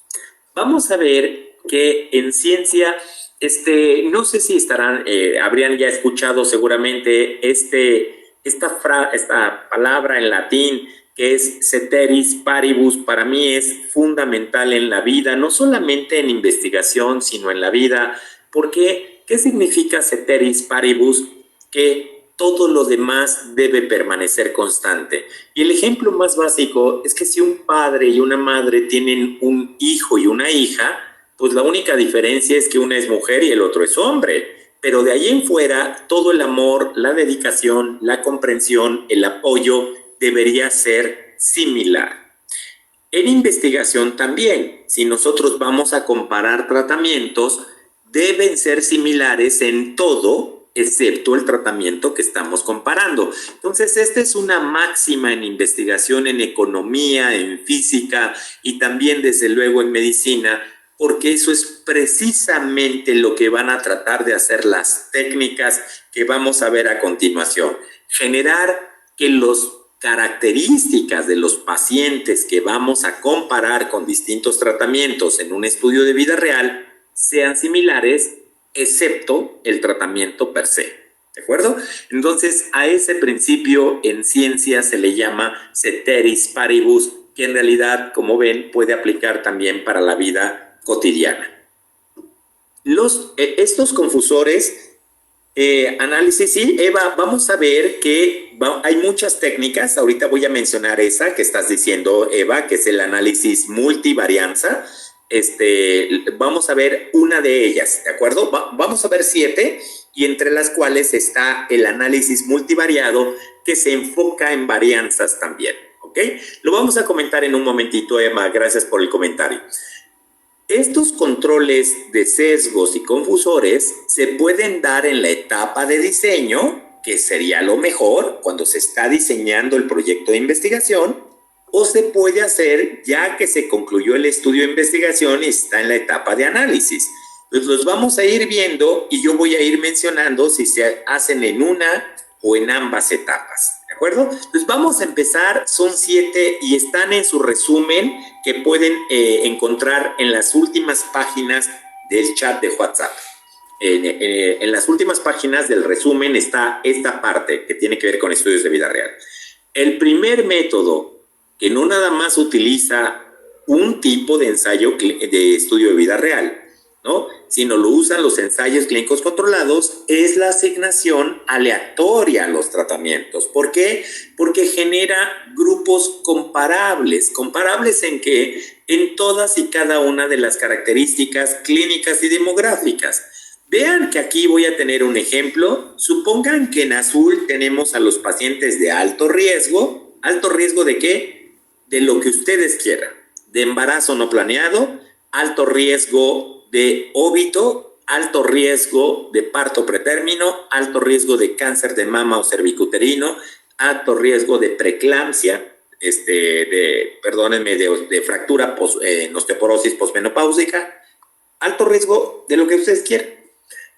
Vamos a ver que en ciencia, no sé si habrían ya escuchado seguramente esta palabra en latín, que es ceteris paribus. Para mí es fundamental en la vida, no solamente en investigación, sino en la vida. Porque, ¿qué significa ceteris paribus? Que todo lo demás debe permanecer constante. Y el ejemplo más básico es que si un padre y una madre tienen un hijo y una hija, Pues la única diferencia es que una es mujer y el otro es hombre. Pero de ahí en fuera, todo el amor, la dedicación, la comprensión, el apoyo debería ser similar. En investigación también, si nosotros vamos a comparar tratamientos, deben ser similares en todo, excepto el tratamiento que estamos comparando. Entonces, esta es una máxima en investigación, en economía, en física y también, desde luego, en medicina, porque eso es precisamente lo que van a tratar de hacer las técnicas que vamos a ver a continuación. Generar que las características de los pacientes que vamos a comparar con distintos tratamientos en un estudio de vida real sean similares, excepto el tratamiento per se. ¿De acuerdo? Entonces, a ese principio en ciencia se le llama ceteris paribus, que en realidad, como ven, puede aplicar también para la vida cotidiana. Estos confusores, análisis, sí, Eva, vamos a ver que hay muchas técnicas. Ahorita voy a mencionar esa que estás diciendo, Eva, que es el análisis multivarianza. Vamos a ver una de ellas, ¿de acuerdo? Vamos a ver 7, y entre las cuales está el análisis multivariado, que se enfoca en varianzas también, ¿ok? Lo vamos a comentar en un momentito, Eva, gracias por el comentario. Estos controles de sesgos y confusores se pueden dar en la etapa de diseño, que sería lo mejor cuando se está diseñando el proyecto de investigación, o se puede hacer ya que se concluyó el estudio de investigación y está en la etapa de análisis. Entonces los vamos a ir viendo y yo voy a ir mencionando si se hacen en una o en ambas etapas. ¿De acuerdo? Entonces vamos a empezar, son 7 y están en su resumen que pueden encontrar en las últimas páginas del chat de WhatsApp. En las últimas páginas del resumen está esta parte que tiene que ver con estudios de vida real. El primer método, que no nada más utiliza un tipo de ensayo de estudio de vida real, ¿no?, sino lo usan los ensayos clínicos controlados, es la asignación aleatoria a los tratamientos. ¿Por qué? Porque genera grupos comparables. ¿Comparables en qué? En todas y cada una de las características clínicas y demográficas. Vean que aquí voy a tener un ejemplo. Supongan que en azul tenemos a los pacientes de alto riesgo. ¿Alto riesgo de qué? De lo que ustedes quieran. De embarazo no planeado, alto riesgo de óbito, alto riesgo de parto pretérmino, alto riesgo de cáncer de mama o cervicuterino, alto riesgo de preeclampsia, de fractura en osteoporosis posmenopáusica, alto riesgo de lo que ustedes quieran.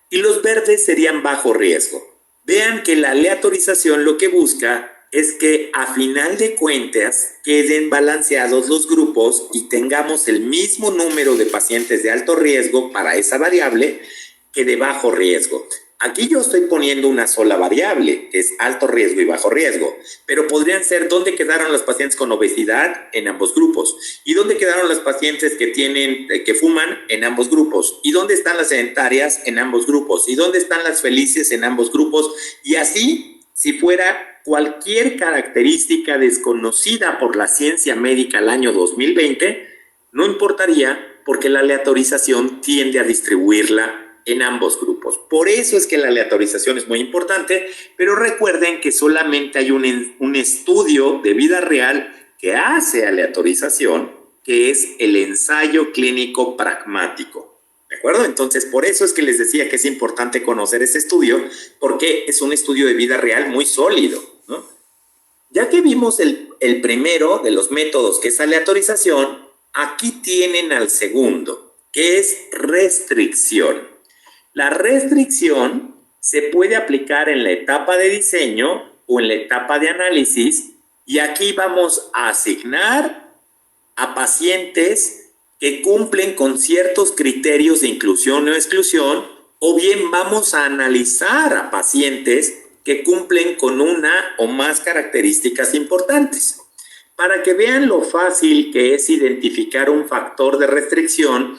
Y los verdes serían bajo riesgo. Vean que la aleatorización lo que busca es que a final de cuentas queden balanceados los grupos y tengamos el mismo número de pacientes de alto riesgo para esa variable que de bajo riesgo. Aquí yo estoy poniendo una sola variable, que es alto riesgo y bajo riesgo, pero podrían ser dónde quedaron los pacientes con obesidad en ambos grupos, y dónde quedaron los pacientes que fuman en ambos grupos, y dónde están las sedentarias en ambos grupos, y dónde están las felices en ambos grupos, y así, si fuera cualquier característica desconocida por la ciencia médica al año 2020, no importaría porque la aleatorización tiende a distribuirla en ambos grupos. Por eso es que la aleatorización es muy importante, pero recuerden que solamente hay un estudio de vida real que hace aleatorización, que es el ensayo clínico pragmático. ¿De acuerdo? Entonces, por eso es que les decía que es importante conocer ese estudio, porque es un estudio de vida real muy sólido, ¿no? Ya que vimos el primero de los métodos, que es aleatorización, aquí tienen al segundo, que es restricción. La restricción se puede aplicar en la etapa de diseño o en la etapa de análisis, y aquí vamos a asignar a pacientes que cumplen con ciertos criterios de inclusión o exclusión, o bien vamos a analizar a pacientes que cumplen con una o más características importantes. Para que vean lo fácil que es identificar un factor de restricción,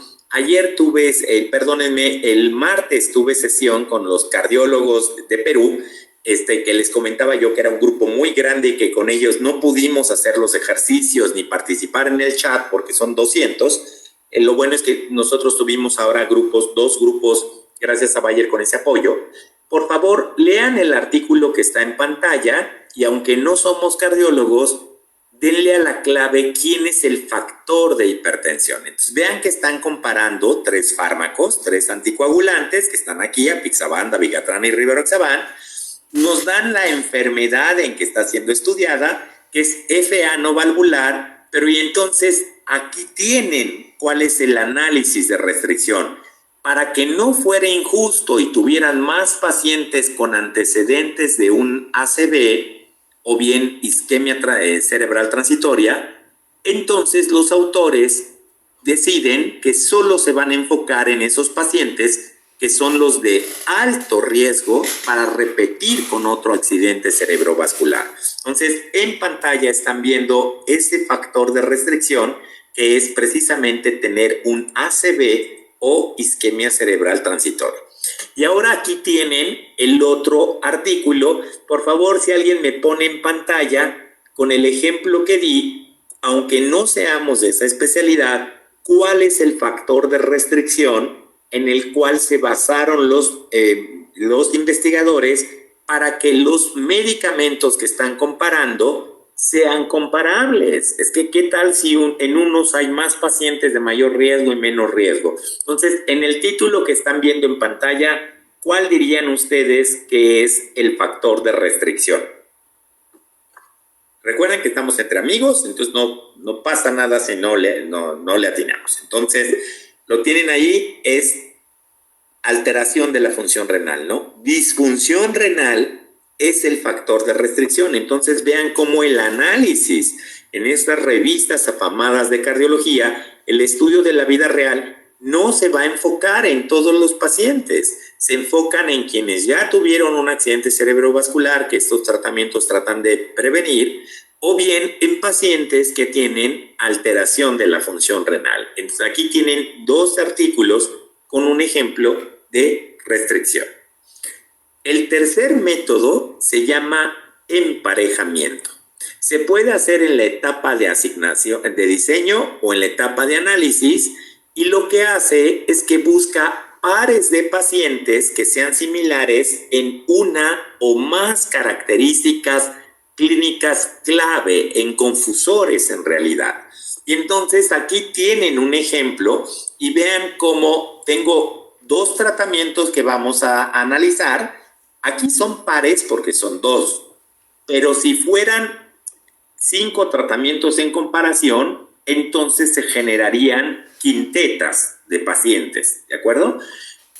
el martes tuve sesión con los cardiólogos de Perú, que les comentaba yo que era un grupo muy grande y que con ellos no pudimos hacer los ejercicios ni participar en el chat porque son 200. lo bueno es que nosotros tuvimos ahora dos grupos, gracias a Bayer con ese apoyo. Por favor, lean el artículo que está en pantalla y aunque no somos cardiólogos, denle a la clave quién es el factor de hipertensión. Entonces, vean que están comparando 3 fármacos, 3 anticoagulantes que están aquí, apixaban, dabigatran y rivaroxaban. Nos dan la enfermedad en que está siendo estudiada, que es FA no valvular, pero y entonces aquí tienen cuál es el análisis de restricción. Para que no fuera injusto y tuvieran más pacientes con antecedentes de un ACV o bien isquemia cerebral transitoria, entonces los autores deciden que solo se van a enfocar en esos pacientes que son los de alto riesgo para repetir con otro accidente cerebrovascular. Entonces, en pantalla están viendo ese factor de restricción que es precisamente tener un ACV o isquemia cerebral transitoria. Y ahora aquí tienen el otro artículo. Por favor, si alguien me pone en pantalla con el ejemplo que di, aunque no seamos de esa especialidad, ¿cuál es el factor de restricción en el cual se basaron los investigadores para que los medicamentos que están comparando sean comparables? Es que, ¿qué tal si en unos hay más pacientes de mayor riesgo y menos riesgo? Entonces, en el título que están viendo en pantalla, ¿cuál dirían ustedes que es el factor de restricción? Recuerden que estamos entre amigos, entonces no pasa nada si no le atinamos. Entonces, lo tienen ahí, es alteración de la función renal, ¿no? Disfunción renal es el factor de restricción. Entonces vean cómo el análisis en estas revistas afamadas de cardiología, el estudio de la vida real, no se va a enfocar en todos los pacientes. Se enfocan en quienes ya tuvieron un accidente cerebrovascular, que estos tratamientos tratan de prevenir, o bien en pacientes que tienen alteración de la función renal. Entonces aquí tienen 2 artículos con un ejemplo de restricción. El tercer método se llama emparejamiento. Se puede hacer en la etapa de asignación, de diseño o en la etapa de análisis, y lo que hace es que busca pares de pacientes que sean similares en una o más características clínicas clave, en confusores en realidad. Y entonces aquí tienen un ejemplo y vean cómo tengo 2 tratamientos que vamos a analizar. Aquí son pares porque son 2, pero si fueran 5 tratamientos en comparación, entonces se generarían quintetas de pacientes, ¿de acuerdo?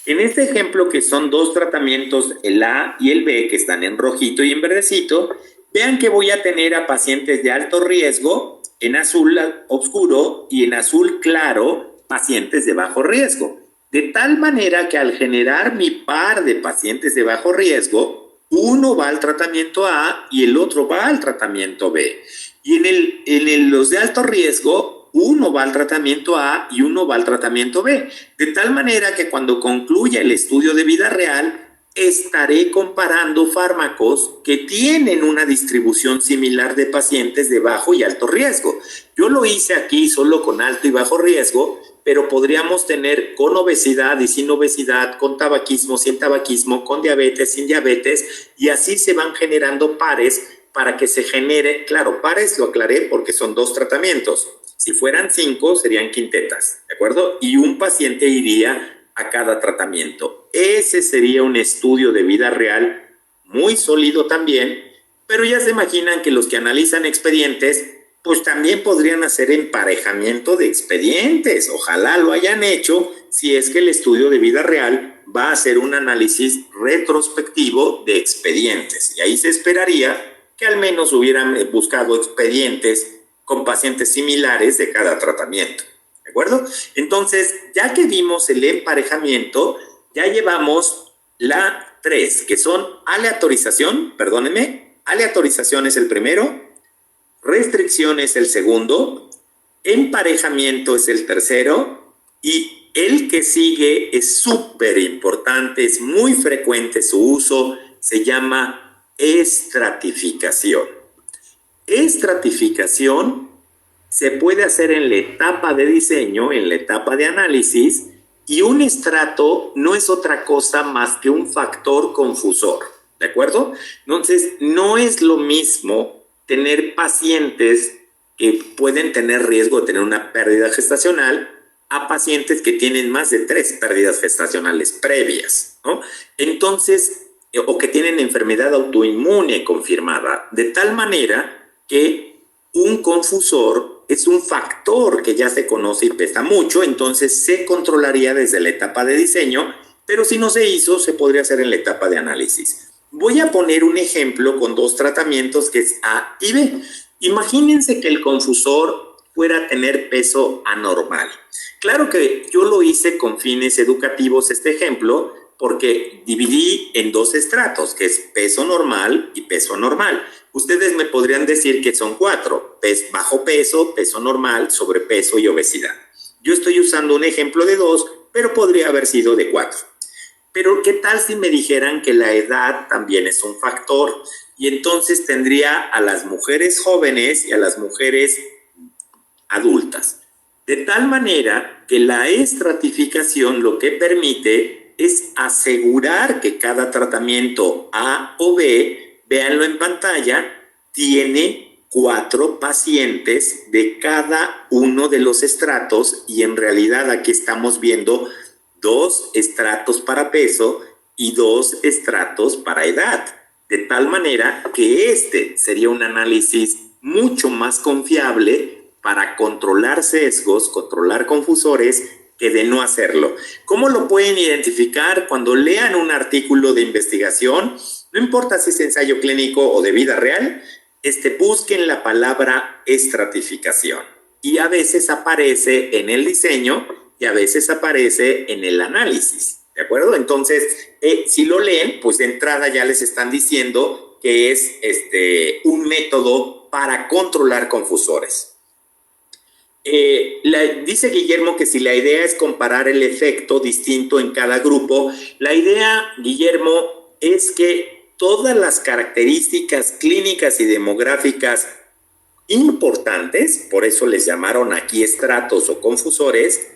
En este ejemplo, que son 2 tratamientos, el A y el B, que están en rojito y en verdecito, vean que voy a tener a pacientes de alto riesgo en azul oscuro y en azul claro pacientes de bajo riesgo. De tal manera que al generar mi par de pacientes de bajo riesgo, uno va al tratamiento A y el otro va al tratamiento B. Y en los de alto riesgo, uno va al tratamiento A y uno va al tratamiento B. De tal manera que cuando concluya el estudio de vida real, estaré comparando fármacos que tienen una distribución similar de pacientes de bajo y alto riesgo. Yo lo hice aquí solo con alto y bajo riesgo, pero podríamos tener con obesidad y sin obesidad, con tabaquismo, sin tabaquismo, con diabetes, sin diabetes, y así se van generando pares para que se genere, claro, pares lo aclaré porque son 2 tratamientos. Si fueran 5 serían quintetas, ¿de acuerdo? Y un paciente iría a cada tratamiento. Ese sería un estudio de vida real muy sólido también, pero ya se imaginan que los que analizan expedientes, pues también podrían hacer emparejamiento de expedientes. Ojalá lo hayan hecho si es que el estudio de vida real va a hacer un análisis retrospectivo de expedientes. Y ahí se esperaría que al menos hubieran buscado expedientes con pacientes similares de cada tratamiento. ¿De acuerdo? Entonces, ya que vimos el emparejamiento, ya llevamos la 3, que son aleatorización, aleatorización es el primero, restricción es el segundo, emparejamiento es el tercero, y el que sigue es súper importante, es muy frecuente su uso, se llama estratificación. Estratificación se puede hacer en la etapa de diseño, en la etapa de análisis, y un estrato no es otra cosa más que un factor confusor, ¿de acuerdo? Entonces, no es lo mismo tener pacientes que pueden tener riesgo de tener una pérdida gestacional a pacientes que tienen más de 3 pérdidas gestacionales previas, ¿no? Entonces, o que tienen enfermedad autoinmune confirmada, de tal manera que un confusor es un factor que ya se conoce y pesa mucho, entonces se controlaría desde la etapa de diseño, pero si no se hizo, se podría hacer en la etapa de análisis. Voy a poner un ejemplo con 2 tratamientos que es A y B. Imagínense que el confusor fuera a tener peso anormal. Claro que yo lo hice con fines educativos este ejemplo, porque dividí en 2 estratos, que es peso normal y peso anormal. Ustedes me podrían decir que son 4, bajo peso, peso normal, sobrepeso y obesidad. Yo estoy usando un ejemplo de 2, pero podría haber sido de 4. Pero ¿qué tal si me dijeran que la edad también es un factor? Y entonces tendría a las mujeres jóvenes y a las mujeres adultas. De tal manera que la estratificación lo que permite es asegurar que cada tratamiento A o B, véanlo en pantalla, tiene 4 pacientes de cada uno de los estratos, y en realidad aquí estamos viendo 2 estratos para peso y 2 estratos para edad, de tal manera que este sería un análisis mucho más confiable para controlar sesgos, controlar confusores, que de no hacerlo. ¿Cómo lo pueden identificar? Cuando lean un artículo de investigación, no importa si es ensayo clínico o de vida real, busquen la palabra estratificación, y a veces aparece en el diseño y a veces aparece en el análisis, ¿de acuerdo? Entonces, si lo leen, pues de entrada ya les están diciendo que es un método para controlar confusores. Dice Guillermo que si la idea es comparar el efecto distinto en cada grupo, la idea, Guillermo, es que todas las características clínicas y demográficas importantes, por eso les llamaron aquí estratos o confusores,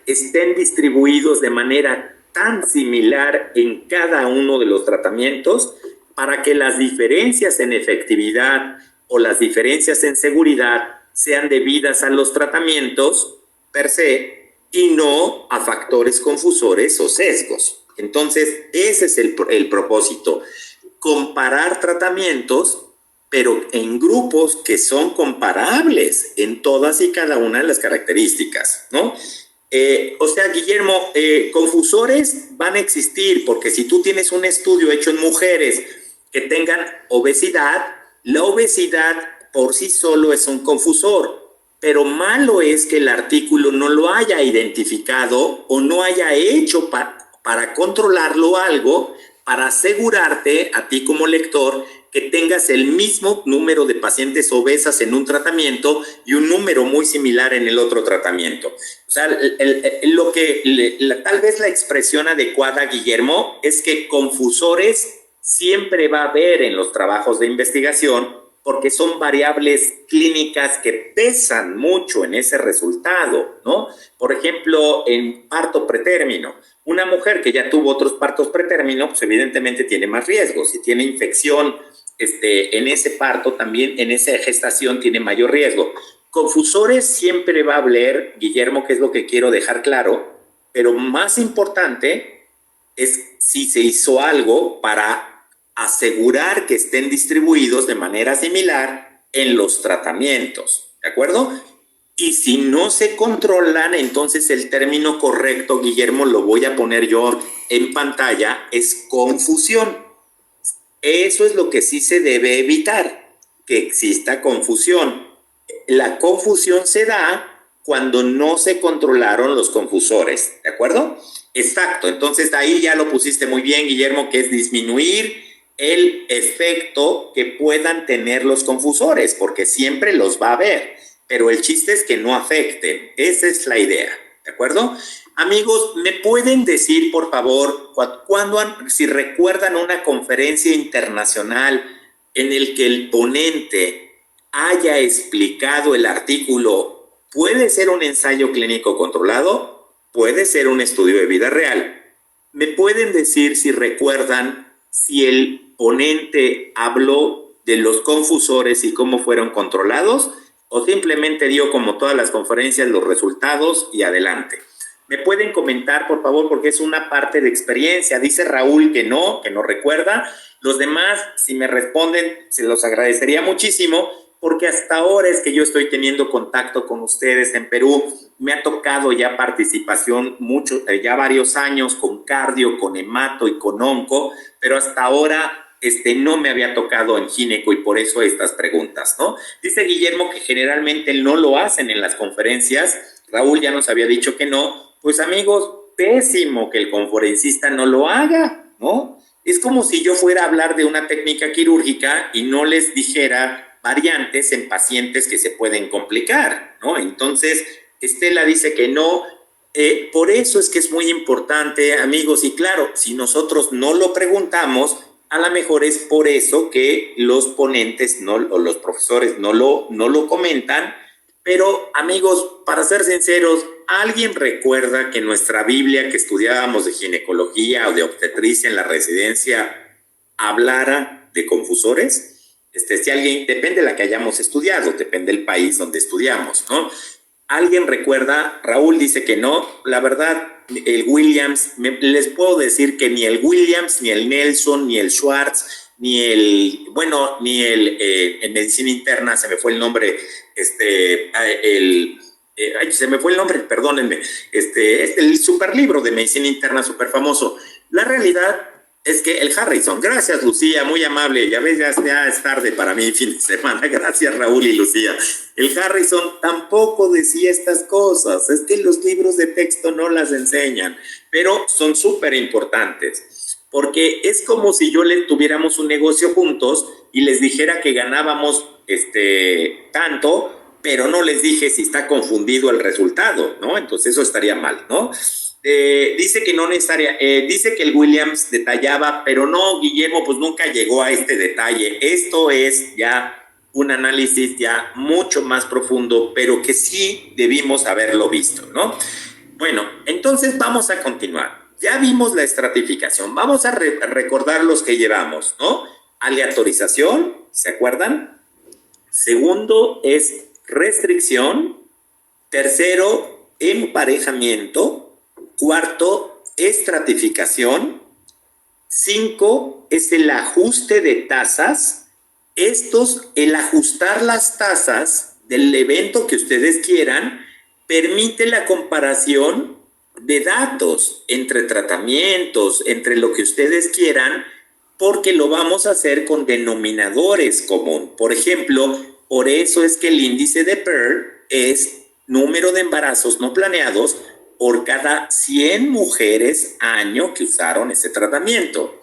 estén distribuidos de manera tan similar en cada uno de los tratamientos, para que las diferencias en efectividad o las diferencias en seguridad sean debidas a los tratamientos per se y no a factores confusores o sesgos. Entonces, ese es el propósito: comparar tratamientos, pero en grupos que son comparables en todas y cada una de las características, ¿no? O sea, Guillermo, confusores van a existir, porque si tú tienes un estudio hecho en mujeres que tengan obesidad, la obesidad por sí solo es un confusor, pero malo es que el artículo no lo haya identificado o no haya hecho para controlarlo algo, para asegurarte a ti como lector que tengas el mismo número de pacientes obesas en un tratamiento y un número muy similar en el otro tratamiento. O sea, tal vez la expresión adecuada, Guillermo, es que confusores siempre va a haber en los trabajos de investigación, porque son variables clínicas que pesan mucho en ese resultado, ¿no? Por ejemplo, en parto pretérmino, una mujer que ya tuvo otros partos pretérmino, pues evidentemente tiene más riesgos. Si tiene infección en ese parto, también en esa gestación tiene mayor riesgo. Confusores siempre va a haber, Guillermo, que es lo que quiero dejar claro, pero más importante es si se hizo algo para asegurar que estén distribuidos de manera similar en los tratamientos, ¿de acuerdo? Y si no se controlan, entonces el término correcto, Guillermo, lo voy a poner yo en pantalla, es confusión. Eso es lo que sí se debe evitar, que exista confusión. La confusión se da cuando no se controlaron los confusores, ¿de acuerdo? Exacto, entonces ahí ya lo pusiste muy bien, Guillermo, que es disminuir el efecto que puedan tener los confusores, porque siempre los va a haber, pero el chiste es que no afecten. Esa es la idea, ¿de acuerdo? Amigos, ¿me pueden decir, por favor, si recuerdan una conferencia internacional en el que el ponente haya explicado el artículo puede ser un ensayo clínico controlado, puede ser un estudio de vida real. ¿Me pueden decir si recuerdan si el ponente habló de los confusores y cómo fueron controlados o simplemente dio, como todas las conferencias, los resultados y adelante? ¿Me pueden comentar, por favor, porque es una parte de experiencia? Dice Raúl que no recuerda. Los demás, si me responden, se los agradecería muchísimo, porque hasta ahora es que yo estoy teniendo contacto con ustedes en Perú. Me ha tocado ya participación ya varios años con cardio, con hemato y con onco, pero hasta ahora no me había tocado en gineco y por eso estas preguntas, ¿no? Dice Guillermo que generalmente no lo hacen en las conferencias. Raúl ya nos había dicho que no. Pues amigos, pésimo que el conferencista no lo haga, ¿no? Es como si yo fuera a hablar de una técnica quirúrgica y no les dijera variantes en pacientes que se pueden complicar, ¿no? Entonces, Estela dice que no. Por eso es que es muy importante, amigos, y claro, si nosotros no lo preguntamos, a lo mejor es por eso que los ponentes o los profesores no lo comentan. Pero, amigos, para ser sinceros, ¿alguien recuerda que nuestra Biblia que estudiábamos de ginecología o de obstetricia en la residencia hablara de confusores? Si alguien, depende de la que hayamos estudiado, depende del país donde estudiamos, ¿no? ¿Alguien recuerda? Raúl dice que no. La verdad, el Williams, les puedo decir que ni el Williams, ni el Nelson, ni el Schwartz, en medicina interna se me fue el nombre, se me fue el nombre, perdónenme, el super libro de medicina interna súper famoso. La realidad es que el Harrison, gracias Lucía, muy amable, ya ves, ya es tarde para mí, fin de semana, gracias Raúl y Lucía. El Harrison tampoco decía estas cosas, es que los libros de texto no las enseñan, pero son súper importantes, porque es como si tuviéramos un negocio juntos y les dijera que ganábamos tanto, pero no les dije si está confundido el resultado, ¿no? Entonces eso estaría mal, ¿no? Dice que no necesaria, dice que el Williams detallaba, pero no, Guillermo, pues nunca llegó a este detalle. Esto es ya un análisis ya mucho más profundo, pero que sí debimos haberlo visto, ¿no? Bueno, entonces vamos a continuar. Ya vimos la estratificación, vamos a recordar los que llevamos, ¿no? Aleatorización, ¿se acuerdan? Segundo es restricción. Tercero, emparejamiento. Cuarto, estratificación. 5 es el ajuste de tasas. El ajustar las tasas del evento que ustedes quieran permite la comparación de datos entre tratamientos, entre lo que ustedes quieran, porque lo vamos a hacer con denominadores comunes. Por ejemplo, por eso es que el índice de Pearl es número de embarazos no planeados por cada 100 mujeres año que usaron ese tratamiento.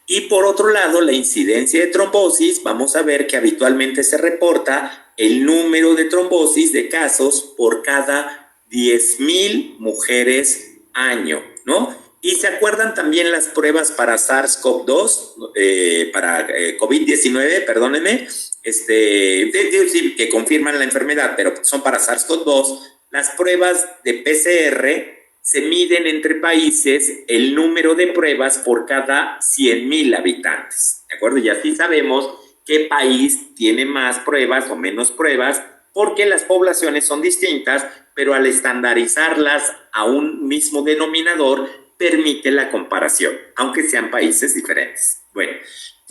Y por otro lado, la incidencia de trombosis, vamos a ver que habitualmente se reporta el número de trombosis de casos por cada 10,000 mujeres año, ¿no? Y se acuerdan también las pruebas para SARS-CoV-2, para COVID-19, perdónenme, que confirman la enfermedad, pero son para SARS-CoV-2. Las pruebas de PCR se miden entre países el número de pruebas por cada 100,000 habitantes, ¿de acuerdo? Y así sabemos qué país tiene más pruebas o menos pruebas, porque las poblaciones son distintas, pero al estandarizarlas a un mismo denominador, permite la comparación, aunque sean países diferentes. Bueno,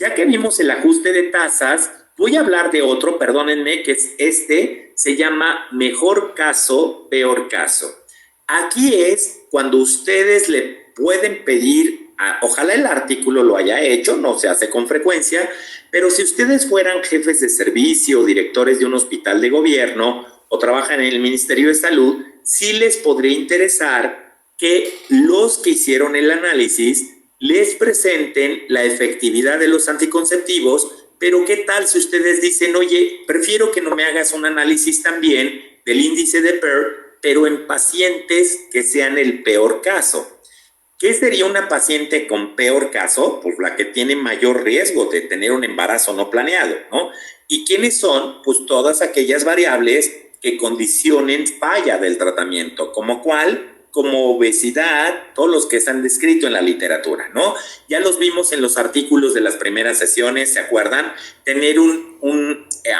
ya que vimos el ajuste de tasas, voy a hablar de otro, perdónenme, que es se llama mejor caso, peor caso. Aquí es cuando ustedes le pueden pedir, ojalá el artículo lo haya hecho, no se hace con frecuencia, pero si ustedes fueran jefes de servicio, directores de un hospital de gobierno o trabajan en el Ministerio de Salud, sí les podría interesar que los que hicieron el análisis les presenten la efectividad de los anticonceptivos. Pero ¿qué tal si ustedes dicen, oye, prefiero que no me hagas un análisis también del índice de Pearl, pero en pacientes que sean el peor caso? ¿Qué sería una paciente con peor caso? Pues la que tiene mayor riesgo de tener un embarazo no planeado, ¿no? ¿Y quiénes son? Pues todas aquellas variables que condicionen falla del tratamiento, como cuál, como obesidad, todos los que se han descrito en la literatura, ¿no? Ya los vimos en los artículos de las primeras sesiones, ¿se acuerdan? Tener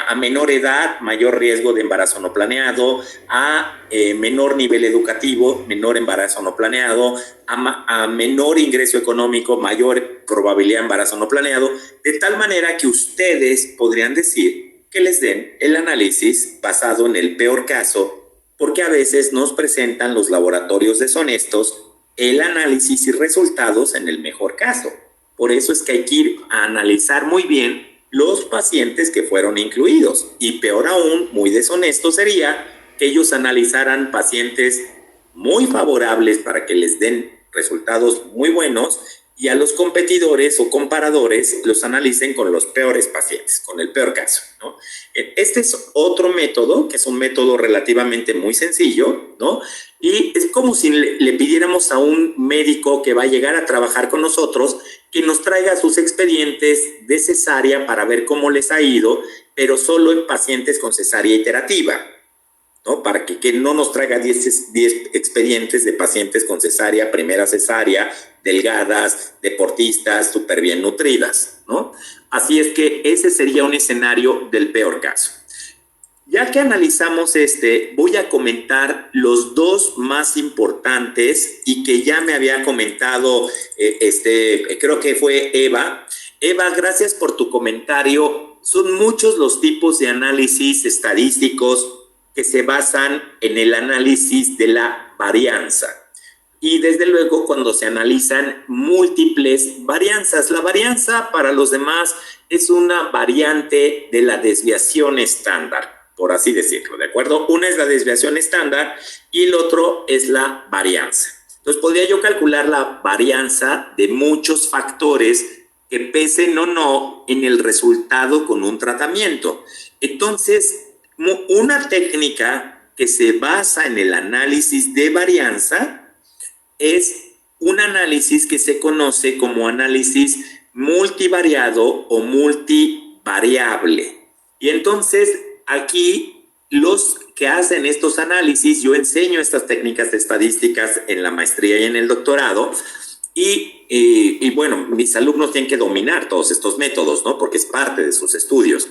a menor edad, mayor riesgo de embarazo no planeado, a menor nivel educativo, menor embarazo no planeado, a menor ingreso económico, mayor probabilidad de embarazo no planeado, de tal manera que ustedes podrían decir que les den el análisis basado en el peor caso, porque a veces nos presentan los laboratorios deshonestos el análisis y resultados en el mejor caso. Por eso es que hay que ir a analizar muy bien los pacientes que fueron incluidos. Y peor aún, muy deshonesto sería que ellos analizaran pacientes muy favorables para que les den resultados muy buenos y a los competidores o comparadores los analicen con los peores pacientes, con el peor caso, ¿no? Este es otro método, que es un método relativamente muy sencillo, ¿no? Y es como si le pidiéramos a un médico que va a llegar a trabajar con nosotros que nos traiga sus expedientes de cesárea para ver cómo les ha ido, pero solo en pacientes con cesárea iterativa, ¿no? Para que no nos traiga 10 expedientes de pacientes con cesárea, primera cesárea, delgadas, deportistas, súper bien nutridas, ¿no? Así es que ese sería un escenario del peor caso. Ya que analizamos voy a comentar los dos más importantes y que ya me había comentado, creo que fue Eva. Eva, gracias por tu comentario. Son muchos los tipos de análisis estadísticos que se basan en el análisis de la varianza. Y desde luego cuando se analizan múltiples varianzas. La varianza para los demás es una variante de la desviación estándar, por así decirlo, ¿de acuerdo? Una es la desviación estándar y el otro es la varianza. Entonces podría yo calcular la varianza de muchos factores que pesen o no en el resultado con un tratamiento. Entonces, una técnica que se basa en el análisis de varianza es un análisis que se conoce como análisis multivariado o multivariable. Y entonces aquí los que hacen estos análisis, yo enseño estas técnicas estadísticas en la maestría y en el doctorado, y bueno, mis alumnos tienen que dominar todos estos métodos, ¿no? Porque es parte de sus estudios.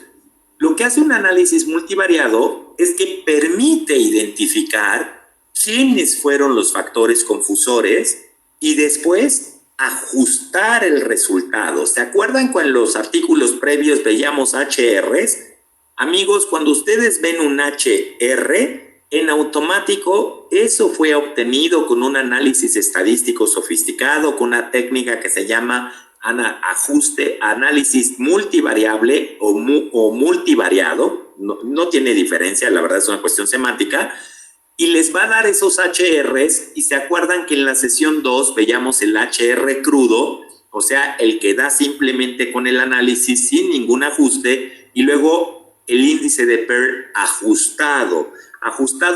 Lo que hace un análisis multivariado es que permite identificar quiénes fueron los factores confusores y después ajustar el resultado. ¿Se acuerdan cuando en los artículos previos veíamos HRs? Amigos, cuando ustedes ven un HR, en automático eso fue obtenido con un análisis estadístico sofisticado, con una técnica que se llama análisis multivariable o multivariado, no tiene diferencia, la verdad es una cuestión semántica, y les va a dar esos HRs, y se acuerdan que en la sesión 2 veíamos el HR crudo, o sea, el que da simplemente con el análisis sin ningún ajuste, y luego el índice de Pearl ajustado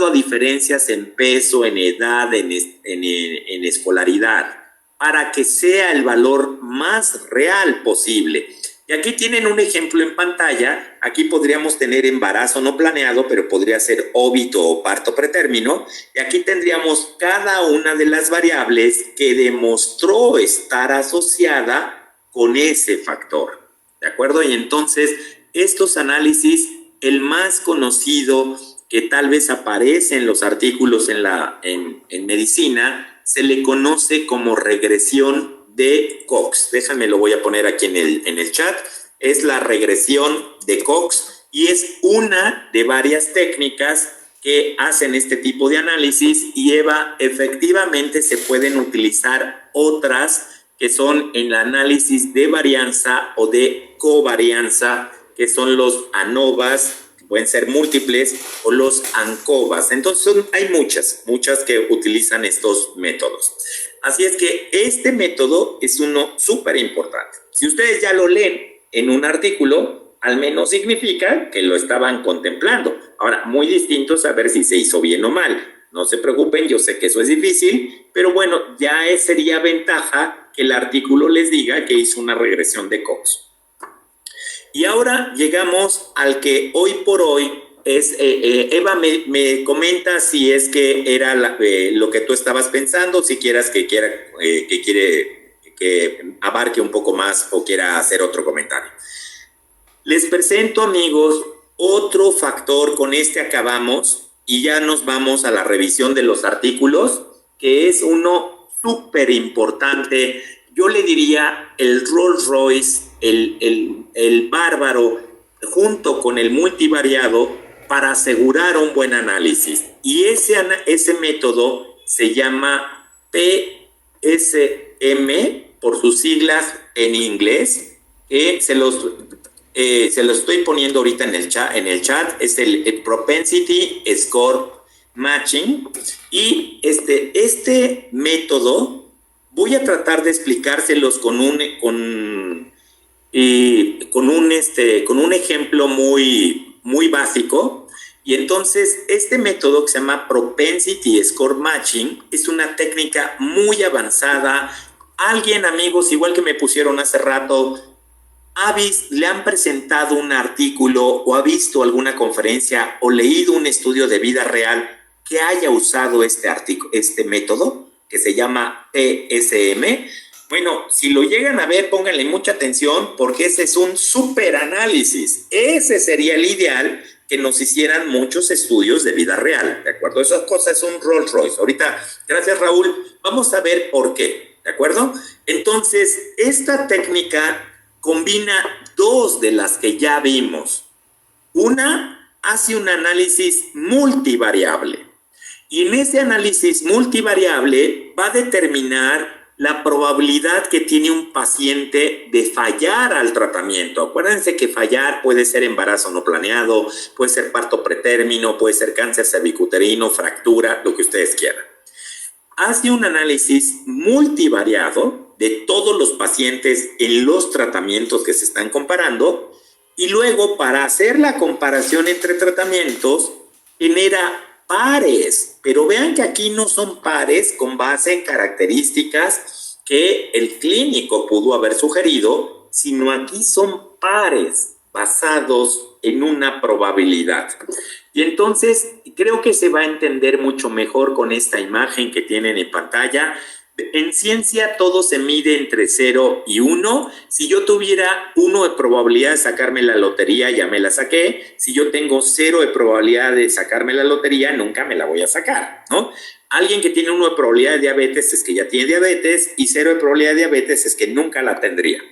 a diferencias en peso, en edad, en escolaridad, para que sea el valor más real posible. Y aquí tienen un ejemplo en pantalla. Aquí podríamos tener embarazo no planeado, pero podría ser óbito o parto pretérmino. Y aquí tendríamos cada una de las variables que demostró estar asociada con ese factor. ¿De acuerdo? Y entonces, estos análisis, el más conocido que tal vez aparece en los artículos en medicina, se le conoce como regresión de Cox. Déjame, lo voy a poner aquí en el chat. Es la regresión de Cox y es una de varias técnicas que hacen este tipo de análisis. Y Eva, efectivamente se pueden utilizar otras que son en el análisis de varianza o de covarianza, que son los ANOVAs, pueden ser múltiples, o los ANCOVAs. Entonces hay muchas que utilizan estos métodos. Así es que este método es uno súper importante. Si ustedes ya lo leen en un artículo, al menos significa que lo estaban contemplando. Ahora, muy distinto saber si se hizo bien o mal. No se preocupen, yo sé que eso es difícil, pero bueno, ya sería ventaja que el artículo les diga que hizo una regresión de Cox. Y ahora llegamos al que hoy por hoy es, Eva me comenta si es que era lo que tú estabas pensando, si quieras que abarque un poco más o quiera hacer otro comentario. Les presento, amigos, otro factor, con este acabamos y ya nos vamos a la revisión de los artículos, que es uno súper importante. Yo le diría el Rolls Royce, el bárbaro, junto con el multivariado, para asegurar un buen análisis. Y ese método se llama PSM, por sus siglas en inglés, que se los estoy poniendo ahorita en el chat, es el Propensity Score Matching. Y este método voy a tratar de explicárselos con un ejemplo muy básico. Y entonces este método, que se llama Propensity Score Matching, es una técnica muy avanzada. Alguien, amigos, igual que me pusieron hace rato, le han presentado un artículo o ha visto alguna conferencia o leído un estudio de vida real que haya usado este método que se llama PSM. Bueno, si lo llegan a ver, pónganle mucha atención, porque ese es un super análisis. Ese sería el ideal, que nos hicieran muchos estudios de vida real, ¿de acuerdo? Esas cosas son Rolls Royce. Ahorita, gracias Raúl, vamos a ver por qué, ¿de acuerdo? Entonces, esta técnica combina dos de las que ya vimos. Una hace un análisis multivariable, y en ese análisis multivariable va a determinar la probabilidad que tiene un paciente de fallar al tratamiento. Acuérdense que fallar puede ser embarazo no planeado, puede ser parto pretérmino, puede ser cáncer cervicuterino, fractura, lo que ustedes quieran. Hace un análisis multivariado de todos los pacientes en los tratamientos que se están comparando, y luego, para hacer la comparación entre tratamientos, genera pares, pero vean que aquí no son pares con base en características que el clínico pudo haber sugerido, sino aquí son pares basados en una probabilidad. Y entonces creo que se va a entender mucho mejor con esta imagen que tienen en pantalla. En ciencia todo se mide entre 0 y 1. Si yo tuviera 1 de probabilidad de sacarme la lotería, ya me la saqué. Si yo tengo 0 de probabilidad de sacarme la lotería, nunca me la voy a sacar, ¿no? Alguien que tiene 1 de probabilidad de diabetes es que ya tiene diabetes, y 0 de probabilidad de diabetes es que nunca la tendría.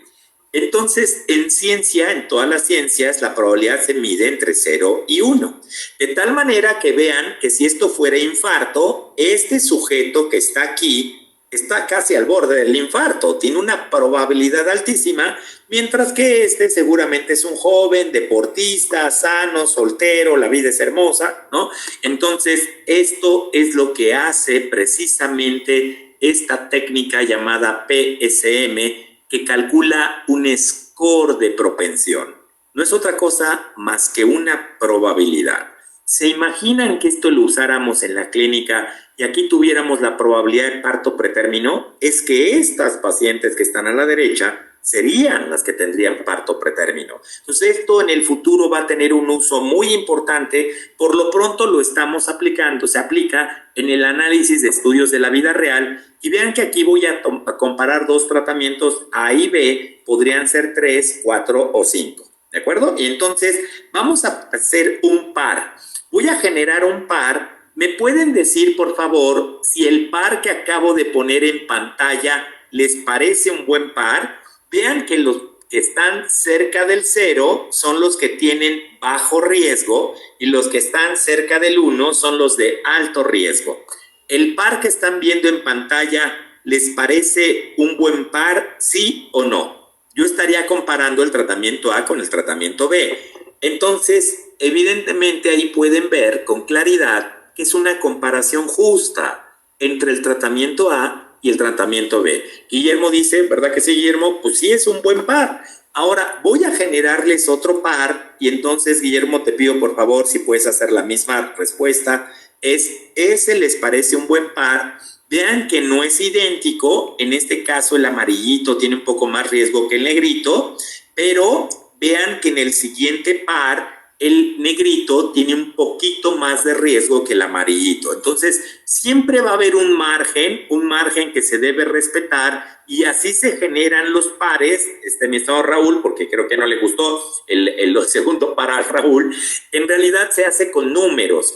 Entonces, en ciencia, en todas las ciencias, la probabilidad se mide entre 0 y 1. De tal manera que vean que si esto fuera infarto, este sujeto que está aquí está casi al borde del infarto, tiene una probabilidad altísima, mientras que seguramente es un joven, deportista, sano, soltero, la vida es hermosa, ¿no? Entonces, esto es lo que hace precisamente esta técnica llamada PSM, que calcula un score de propensión. No es otra cosa más que una probabilidad. ¿Se imaginan que esto lo usáramos en la clínica y aquí tuviéramos la probabilidad de parto pretérmino? Es que estas pacientes que están a la derecha serían las que tendrían parto pretérmino. Entonces, esto en el futuro va a tener un uso muy importante. Por lo pronto lo estamos aplicando, se aplica en el análisis de estudios de la vida real. Y vean que aquí voy a comparar dos tratamientos A y B, podrían ser 3, 4 o 5. ¿De acuerdo? Y entonces vamos a hacer un par. Voy a generar un par. ¿Me pueden decir, por favor, si el par que acabo de poner en pantalla les parece un buen par? Vean que los que están cerca del 0 son los que tienen bajo riesgo, y los que están cerca del 1 son los de alto riesgo. ¿El par que están viendo en pantalla les parece un buen par, sí o no? Yo estaría comparando el tratamiento A con el tratamiento B. Entonces, evidentemente ahí pueden ver con claridad que es una comparación justa entre el tratamiento A y el tratamiento B. Guillermo dice, ¿verdad que sí, Guillermo? Pues sí, es un buen par. Ahora voy a generarles otro par, y entonces, Guillermo, te pido por favor si puedes hacer la misma respuesta. ese les parece un buen par. Vean que no es idéntico, en este caso el amarillito tiene un poco más riesgo que el negrito, pero vean que en el siguiente par el negrito tiene un poquito más de riesgo que el amarillito. Entonces, siempre va a haber un margen que se debe respetar y así se generan los pares. Mi estimado Raúl, porque creo que no le gustó el segundo par a Raúl, en realidad se hace con números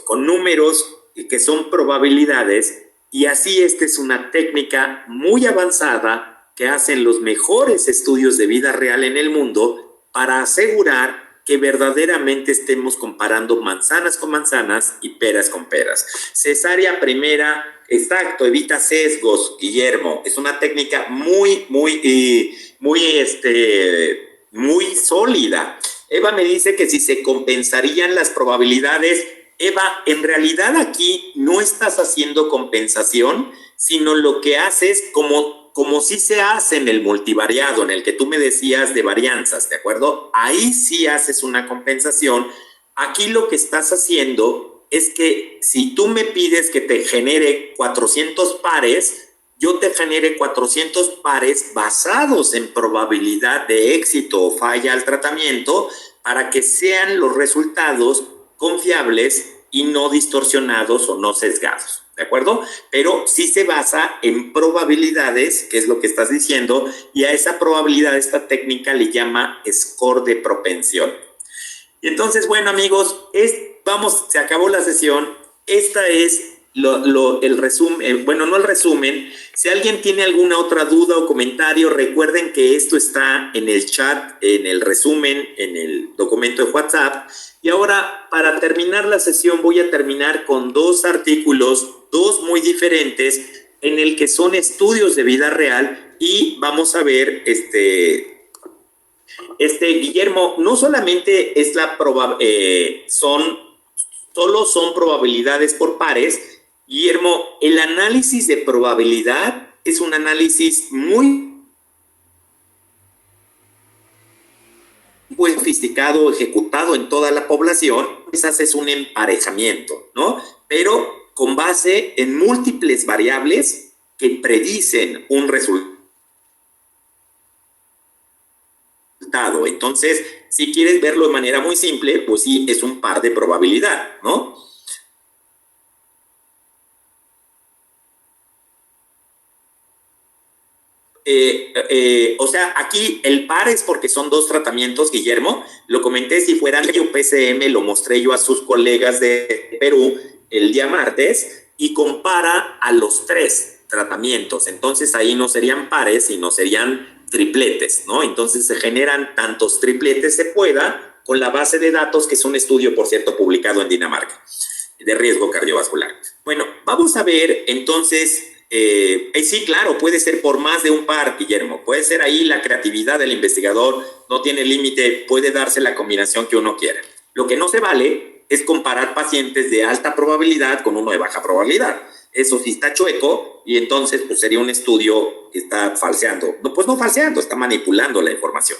que son probabilidades y así esta es una técnica muy avanzada que hacen los mejores estudios de vida real en el mundo para asegurar que verdaderamente estemos comparando manzanas con manzanas y peras con peras. Cesárea primera, exacto, evita sesgos, Guillermo. Es una técnica muy sólida. Eva me dice que si se compensarían las probabilidades. Eva, en realidad aquí no estás haciendo compensación, sino lo que haces como sí se hace en el multivariado, en el que tú me decías de varianzas, ¿de acuerdo? Ahí sí haces una compensación. Aquí lo que estás haciendo es que si tú me pides que te genere 400 pares, yo te genere 400 pares basados en probabilidad de éxito o falla al tratamiento para que sean los resultados confiables y no distorsionados o no sesgados. ¿De acuerdo? Pero sí se basa en probabilidades, que es lo que estás diciendo, y a esa probabilidad esta técnica le llama score de propensión. Y entonces, bueno, amigos, se acabó la sesión. Esta es el resumen, bueno, no el resumen. Si alguien tiene alguna otra duda o comentario, recuerden que esto está en el chat, en el resumen, en el documento de WhatsApp. Y ahora, para terminar la sesión, voy a terminar con dos artículos, dos muy diferentes, en el que son estudios de vida real y vamos a ver, Guillermo, no solamente es solo son probabilidades por pares. Guillermo, el análisis de probabilidad es un análisis muy sofisticado, ejecutado en toda la población. Quizás es un emparejamiento, ¿no? Pero con base en múltiples variables que predicen un resultado. Entonces, si quieres verlo de manera muy simple, pues sí, es un par de probabilidad, ¿no? O sea, aquí el par es porque son dos tratamientos, Guillermo. Lo comenté, si fueran yo PCM, lo mostré yo a sus colegas de Perú el día martes y compara a los tres tratamientos. Entonces ahí no serían pares, sino serían tripletes, ¿no? Entonces se generan tantos tripletes se pueda con la base de datos, que es un estudio, por cierto, publicado en Dinamarca, de riesgo cardiovascular. Bueno, vamos a ver entonces. Sí, claro, puede ser por más de un par, Guillermo. Puede ser ahí la creatividad del investigador, no tiene límite, puede darse la combinación que uno quiera. Lo que no se vale es comparar pacientes de alta probabilidad con uno de baja probabilidad. Eso sí está chueco y entonces pues sería un estudio que está falseando. No, pues no falseando, está manipulando la información.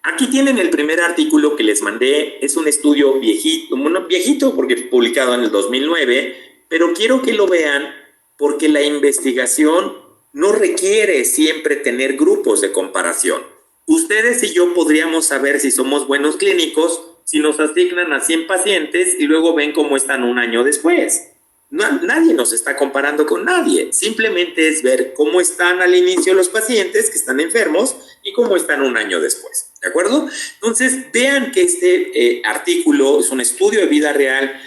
Aquí tienen el primer artículo que les mandé. Es un estudio viejito, bueno, viejito porque es publicado en el 2009, pero quiero que lo vean porque la investigación no requiere siempre tener grupos de comparación. Ustedes y yo podríamos saber si somos buenos clínicos si nos asignan a 100 pacientes y luego ven cómo están un año después. Nadie nos está comparando con nadie. Simplemente es ver cómo están al inicio los pacientes que están enfermos y cómo están un año después. ¿De acuerdo? Entonces, vean que este artículo es un estudio de vida real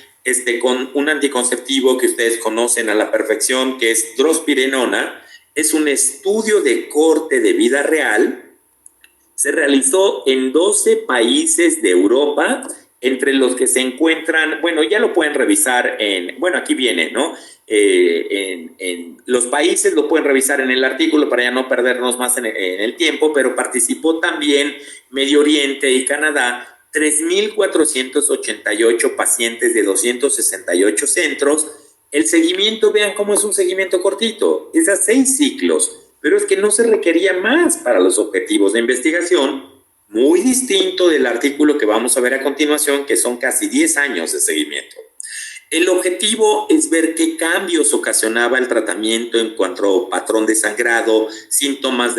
con un anticonceptivo que ustedes conocen a la perfección, que es drospirenona. Es un estudio de corte de vida real. Se realizó en 12 países de Europa, entre los que se encuentran, bueno, ya lo pueden revisar aquí viene, ¿no? En los países lo pueden revisar en el artículo para ya no perdernos más en el tiempo, pero participó también Medio Oriente y Canadá. 3,488 pacientes de 268 centros. El seguimiento, vean cómo es un seguimiento cortito, es a 6 ciclos, pero es que no se requería más para los objetivos de investigación, muy distinto del artículo que vamos a ver a continuación, que son casi 10 años de seguimiento. El objetivo es ver qué cambios ocasionaba el tratamiento en cuanto a patrón de sangrado, síntomas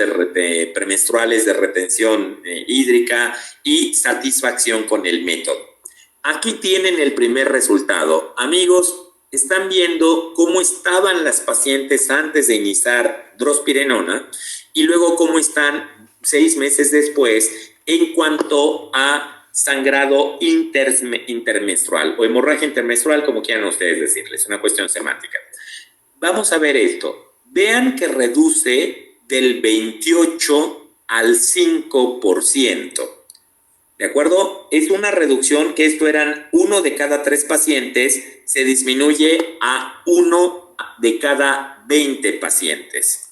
premenstruales de retención hídrica y satisfacción con el método. Aquí tienen el primer resultado. Amigos, están viendo cómo estaban las pacientes antes de iniciar drospirenona y luego cómo están 6 meses después en cuanto a sangrado intermenstrual o hemorragia intermenstrual, como quieran ustedes decirles, es una cuestión semántica. Vamos a ver esto. Vean que reduce del 28 al 5%. ¿De acuerdo? Es una reducción que esto eran 1 de cada 3 pacientes, se disminuye a 1 de cada 20 pacientes.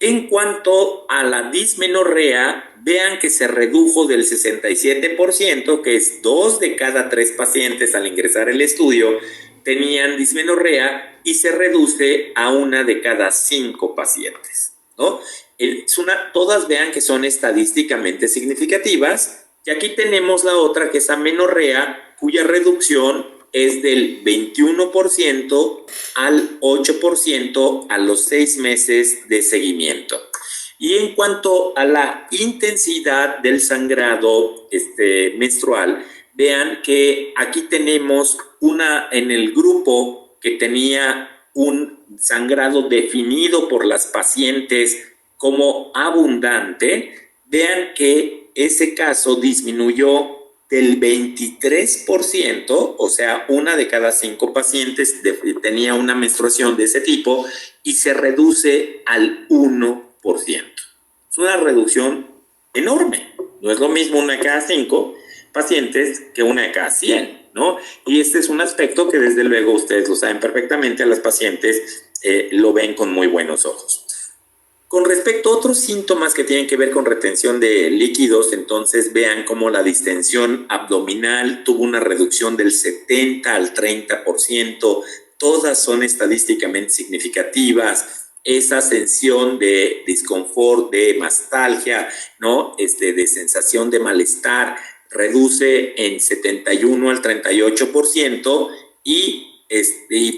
En cuanto a la dismenorrea, vean que se redujo del 67%, que es 2 de cada 3 pacientes al ingresar al estudio tenían dismenorrea, y se reduce a 1 de cada 5 pacientes, ¿no? Todas vean que son estadísticamente significativas, y aquí tenemos la otra que es amenorrea, cuya reducción es del 21% al 8% a los 6 meses de seguimiento. Y en cuanto a la intensidad del sangrado menstrual, vean que aquí tenemos en el grupo que tenía un sangrado definido por las pacientes como abundante, vean que ese caso disminuyó del 23%, o sea, 1 de cada 5 pacientes tenía una menstruación de ese tipo, y se reduce al 1%. Es una reducción enorme. No es lo mismo 1 de cada 5 pacientes que 1 de cada 100, ¿no? Y este es un aspecto que desde luego ustedes lo saben perfectamente, a las pacientes lo ven con muy buenos ojos. Con respecto a otros síntomas que tienen que ver con retención de líquidos, entonces vean cómo la distensión abdominal tuvo una reducción del 70 al 30%, todas son estadísticamente significativas. Esa ascensión de disconfort, de mastalgia, ¿no? De sensación de malestar, reduce en 71 al 38%, y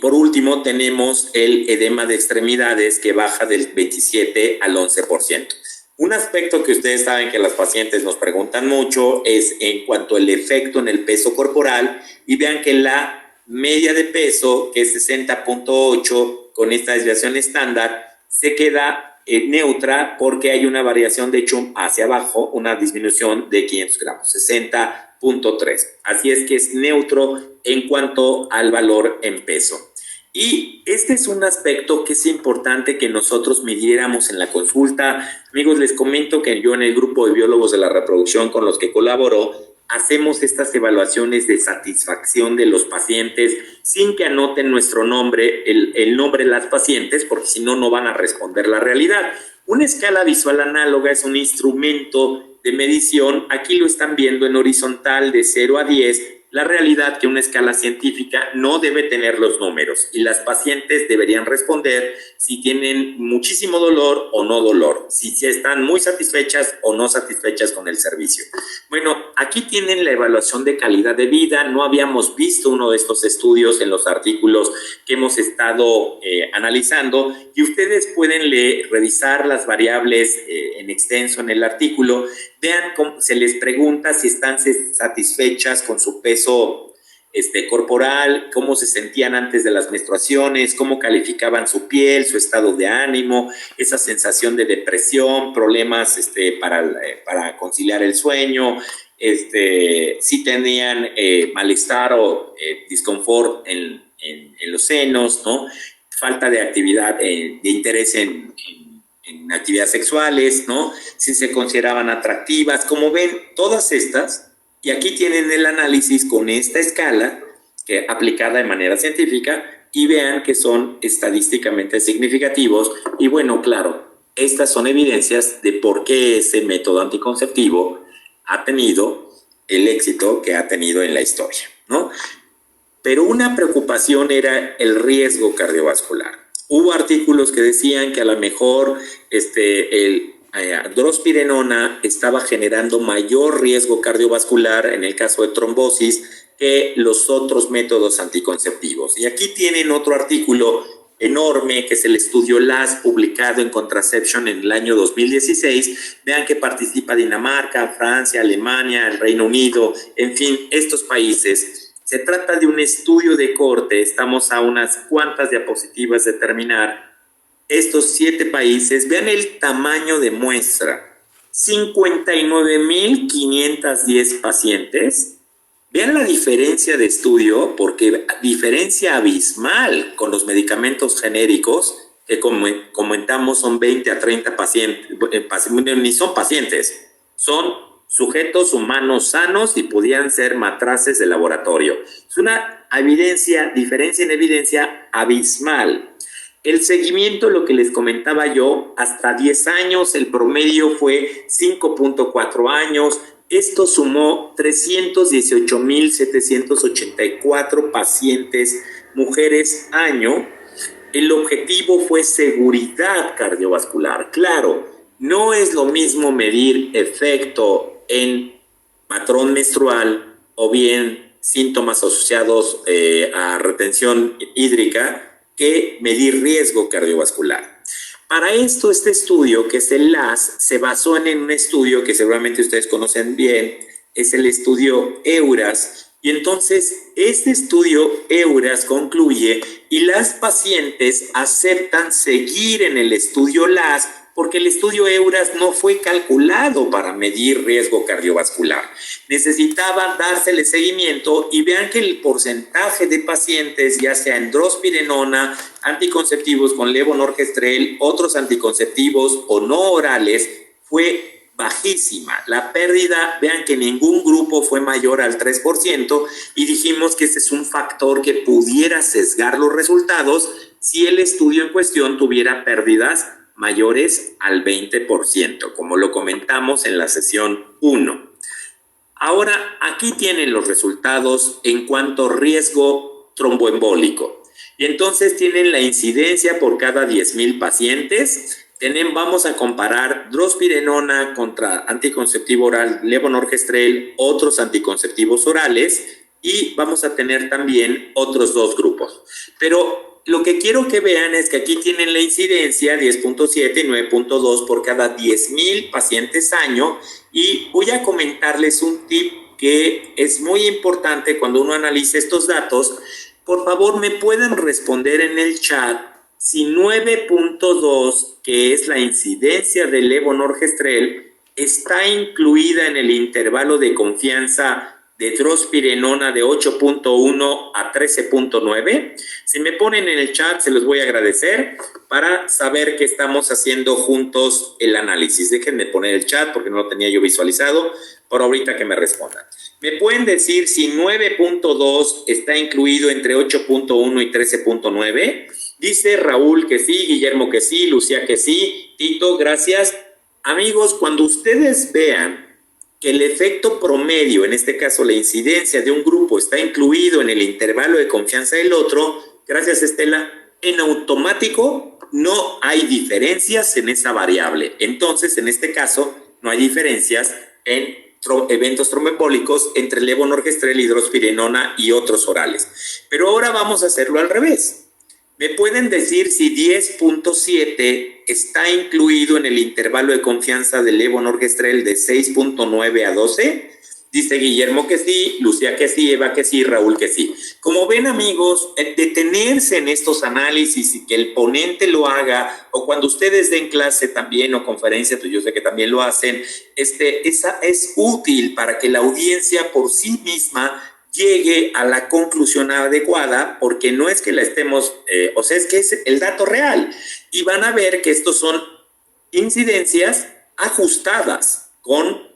por último tenemos el edema de extremidades, que baja del 27 al 11%. Un aspecto que ustedes saben que las pacientes nos preguntan mucho es en cuanto al efecto en el peso corporal, y vean que la media de peso, que es 60.8, con esta desviación estándar, se queda neutra porque hay una variación de hecho hacia abajo, una disminución de 500 gramos, 60.3. Así es que es neutro en cuanto al valor en peso. Y este es un aspecto que es importante que nosotros midiéramos en la consulta. Amigos, les comento que yo en el grupo de biólogos de la reproducción con los que colaboro, hacemos estas evaluaciones de satisfacción de los pacientes sin que anoten nuestro nombre, el nombre de las pacientes, porque si no, no van a responder la realidad. Una escala visual análoga es un instrumento de medición. Aquí lo están viendo en horizontal de 0 a 10. La realidad que una escala científica no debe tener los números, y las pacientes deberían responder si tienen muchísimo dolor o no dolor, si están muy satisfechas o no satisfechas con el servicio. Bueno, aquí tienen la evaluación de calidad de vida. No habíamos visto uno de estos estudios en los artículos que hemos estado analizando, y ustedes pueden revisar las variables en extenso en el artículo. Vean cómo se les pregunta si están satisfechas con su peso corporal, cómo se sentían antes de las menstruaciones, cómo calificaban su piel, su estado de ánimo, esa sensación de depresión, problemas para conciliar el sueño, si tenían malestar o disconfort en los senos, ¿no? Falta de actividad, de interés en actividades sexuales, ¿no? Si se consideraban atractivas. Como ven, todas estas, y aquí tienen el análisis con esta escala que aplicada de manera científica, y vean que son estadísticamente significativos. Y bueno, claro, estas son evidencias de por qué ese método anticonceptivo ha tenido el éxito que ha tenido en la historia, ¿no? Pero una preocupación era el riesgo cardiovascular. Hubo artículos que decían que a lo mejor drospirenona estaba generando mayor riesgo cardiovascular en el caso de trombosis que los otros métodos anticonceptivos. Y aquí tienen otro artículo enorme que es el estudio LAS publicado en Contraception en el año 2016. Vean que participa Dinamarca, Francia, Alemania, el Reino Unido, en fin, estos países. Se trata de un estudio de corte, estamos a unas cuantas diapositivas de terminar. Estos 7 países, vean el tamaño de muestra, 59.510 pacientes. Vean la diferencia de estudio, porque diferencia abismal con los medicamentos genéricos, que como comentamos son 20 a 30 pacientes, ni son pacientes, son sujetos humanos sanos y podían ser matraces de laboratorio. Es una diferencia en evidencia abismal. El seguimiento, lo que les comentaba yo, hasta 10 años, el promedio fue 5.4 años. Esto sumó 318.784 pacientes, mujeres, año. El objetivo fue seguridad cardiovascular. Claro, no es lo mismo medir efecto en patrón menstrual o bien síntomas asociados a retención hídrica que medir riesgo cardiovascular. Para esto, este estudio, que es el LAS, se basó en un estudio que seguramente ustedes conocen bien, es el estudio EURAS. Y entonces, este estudio EURAS concluye y las pacientes aceptan seguir en el estudio LAS porque el estudio EURAS no fue calculado para medir riesgo cardiovascular. Necesitaban dársele seguimiento y vean que el porcentaje de pacientes, ya sea en drospirenona, anticonceptivos con levonorgestrel, otros anticonceptivos o no orales, fue bajísima. La pérdida, vean que ningún grupo fue mayor al 3% y dijimos que ese es un factor que pudiera sesgar los resultados si el estudio en cuestión tuviera pérdidas mayores al 20%, como lo comentamos en la sesión 1. Ahora, aquí tienen los resultados en cuanto a riesgo tromboembólico. Y entonces tienen la incidencia por cada 10,000 pacientes. Vamos a comparar drospirenona contra anticonceptivo oral levonorgestrel, otros anticonceptivos orales, y vamos a tener también otros 2 grupos. Pero lo que quiero que vean es que aquí tienen la incidencia 10.7 y 9.2 por cada 10,000 pacientes año, y voy a comentarles un tip que es muy importante cuando uno analiza estos datos. Por favor, me pueden responder en el chat si 9.2, que es la incidencia del levonorgestrel, está incluida en el intervalo de confianza de drospirenona de 8.1 a 13.9. Si me ponen en el chat, se los voy a agradecer para saber que estamos haciendo juntos el análisis. Déjenme poner el chat porque no lo tenía yo visualizado, por ahorita que me respondan. ¿Me pueden decir si 9.2 está incluido entre 8.1 y 13.9? Dice Raúl que sí, Guillermo que sí, Lucía que sí, Tito, gracias. Amigos, cuando ustedes vean que el efecto promedio, en este caso la incidencia de un grupo, está incluido en el intervalo de confianza del otro, gracias Estela, en automático no hay diferencias en esa variable. Entonces, en este caso, no hay diferencias en eventos tromboembólicos entre levonorgestrel, hidrospirenona y otros orales. Pero ahora vamos a hacerlo al revés. ¿Me pueden decir si 10.7 está incluido en el intervalo de confianza del levonorgestrel de 6.9 a 12? Dice Guillermo que sí, Lucía que sí, Eva que sí, Raúl que sí. Como ven, amigos, detenerse en estos análisis y que el ponente lo haga, o cuando ustedes den clase también o conferencia, pues yo sé que también lo hacen, esa es útil para que la audiencia por sí misma llegue a la conclusión adecuada, porque no es que la estemos, es que es el dato real. Y van a ver que estos son incidencias ajustadas con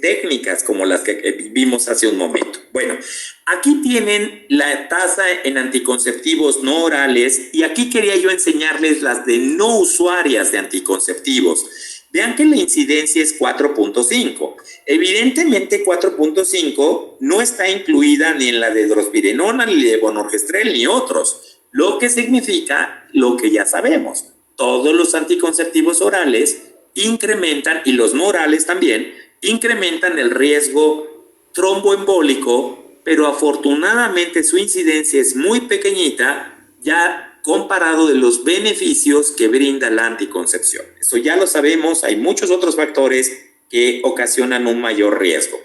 técnicas como las que vimos hace un momento. Bueno, aquí tienen la tasa en anticonceptivos no orales, y aquí quería yo enseñarles las de no usuarias de anticonceptivos. Vean que la incidencia es 4.5. Evidentemente 4.5 no está incluida ni en la de drospirenona, ni levonorgestrel, ni otros. Lo que significa lo que ya sabemos. Todos los anticonceptivos orales incrementan, y los no orales también, incrementan el riesgo tromboembólico, pero afortunadamente su incidencia es muy pequeñita, ya comparado de los beneficios que brinda la anticoncepción. Eso ya lo sabemos, hay muchos otros factores que ocasionan un mayor riesgo.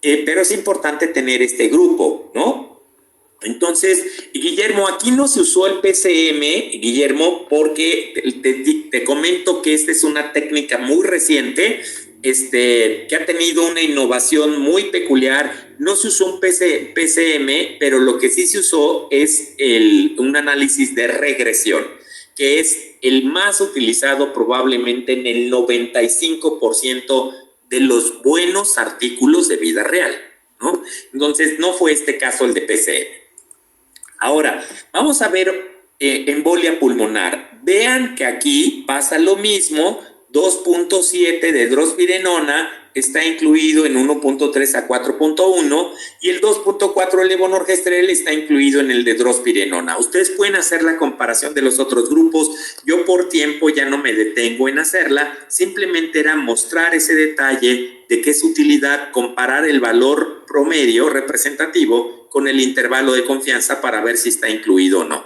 Pero es importante tener este grupo, ¿no? Entonces, Guillermo, aquí no se usó el PCM, Guillermo, porque te comento que esta es una técnica muy reciente, que ha tenido una innovación muy peculiar. No se usó un PCM, pero lo que sí se usó es un análisis de regresión, que es el más utilizado probablemente en el 95% de los buenos artículos de vida real, ¿no? Entonces, no fue este caso el de PCM. Ahora, vamos a ver embolia pulmonar. Vean que aquí pasa lo mismo, 2.7 de drospirenona está incluido en 1.3 a 4.1 y el 2.4 de levonorgestrel está incluido en el de drospirenona. Ustedes pueden hacer la comparación de los otros grupos. Yo por tiempo ya no me detengo en hacerla, simplemente era mostrar ese detalle de qué es utilidad comparar el valor promedio representativo con el intervalo de confianza para ver si está incluido o no.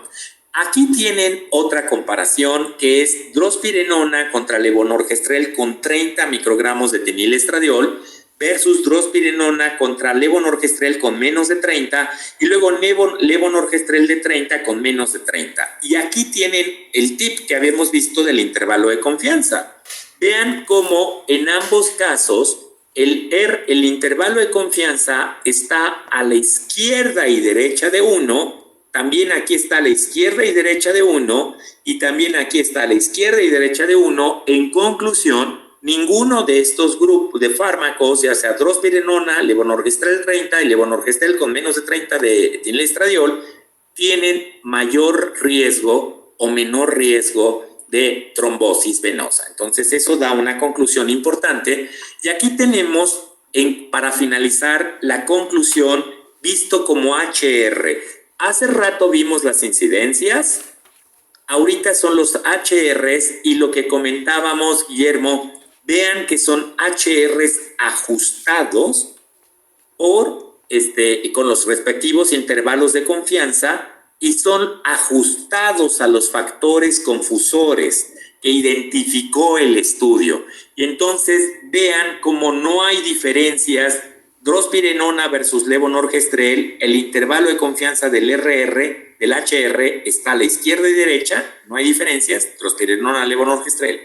Aquí tienen otra comparación que es drospirenona contra levonorgestrel con 30 microgramos de etinilestradiol versus drospirenona contra levonorgestrel con menos de 30 y luego levonorgestrel de 30 con menos de 30. Y aquí tienen el tip que habíamos visto del intervalo de confianza. Vean cómo en ambos casos el intervalo de confianza está a la izquierda y derecha de 1. También aquí está a la izquierda y derecha de 1 y también aquí está a la izquierda y derecha de 1. En conclusión, ninguno de estos grupos de fármacos, ya sea drospirenona, levonorgestrel 30 y levonorgestrel con menos de 30 de etinilestradiol, tienen mayor riesgo o menor riesgo de trombosis venosa. Entonces, eso da una conclusión importante. Y aquí tenemos, para finalizar, la conclusión visto como HR. Hace rato vimos las incidencias, ahorita son los HRs y lo que comentábamos, Guillermo, vean que son HRs ajustados con los respectivos intervalos de confianza y son ajustados a los factores confusores que identificó el estudio. Y entonces vean cómo no hay diferencias. Drospirenona versus levonorgestrel, el intervalo de confianza del HR está a la izquierda y derecha, no hay diferencias, drospirenona, levonorgestrel.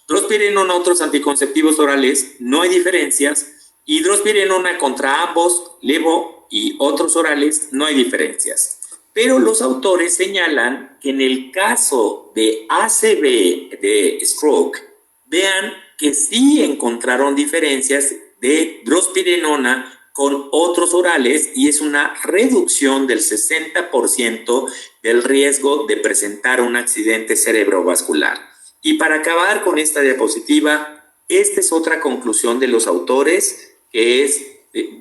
Drospirenona, otros anticonceptivos orales, no hay diferencias, y drospirenona contra ambos, levo y otros orales, no hay diferencias. Pero los autores señalan que en el caso de ACV, de stroke, vean que sí encontraron diferencias de drospirenona con otros orales y es una reducción del 60% del riesgo de presentar un accidente cerebrovascular. Y para acabar con esta diapositiva, esta es otra conclusión de los autores, que es,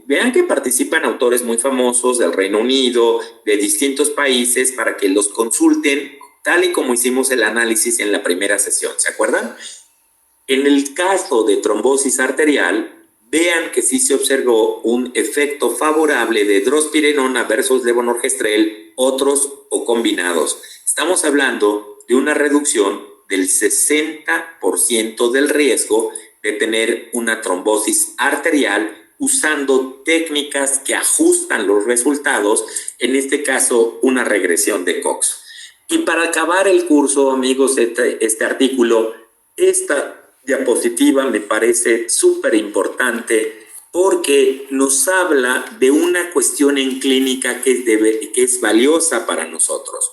vean que participan autores muy famosos del Reino Unido, de distintos países, para que los consulten, tal y como hicimos el análisis en la primera sesión, ¿se acuerdan? En el caso de trombosis arterial, vean que sí se observó un efecto favorable de drospirenona versus levonorgestrel, otros o combinados. Estamos hablando de una reducción del 60% del riesgo de tener una trombosis arterial usando técnicas que ajustan los resultados, en este caso una regresión de Cox. Y para acabar el curso, amigos, este artículo, esta diapositiva me parece súper importante porque nos habla de una cuestión en clínica que es valiosa para nosotros.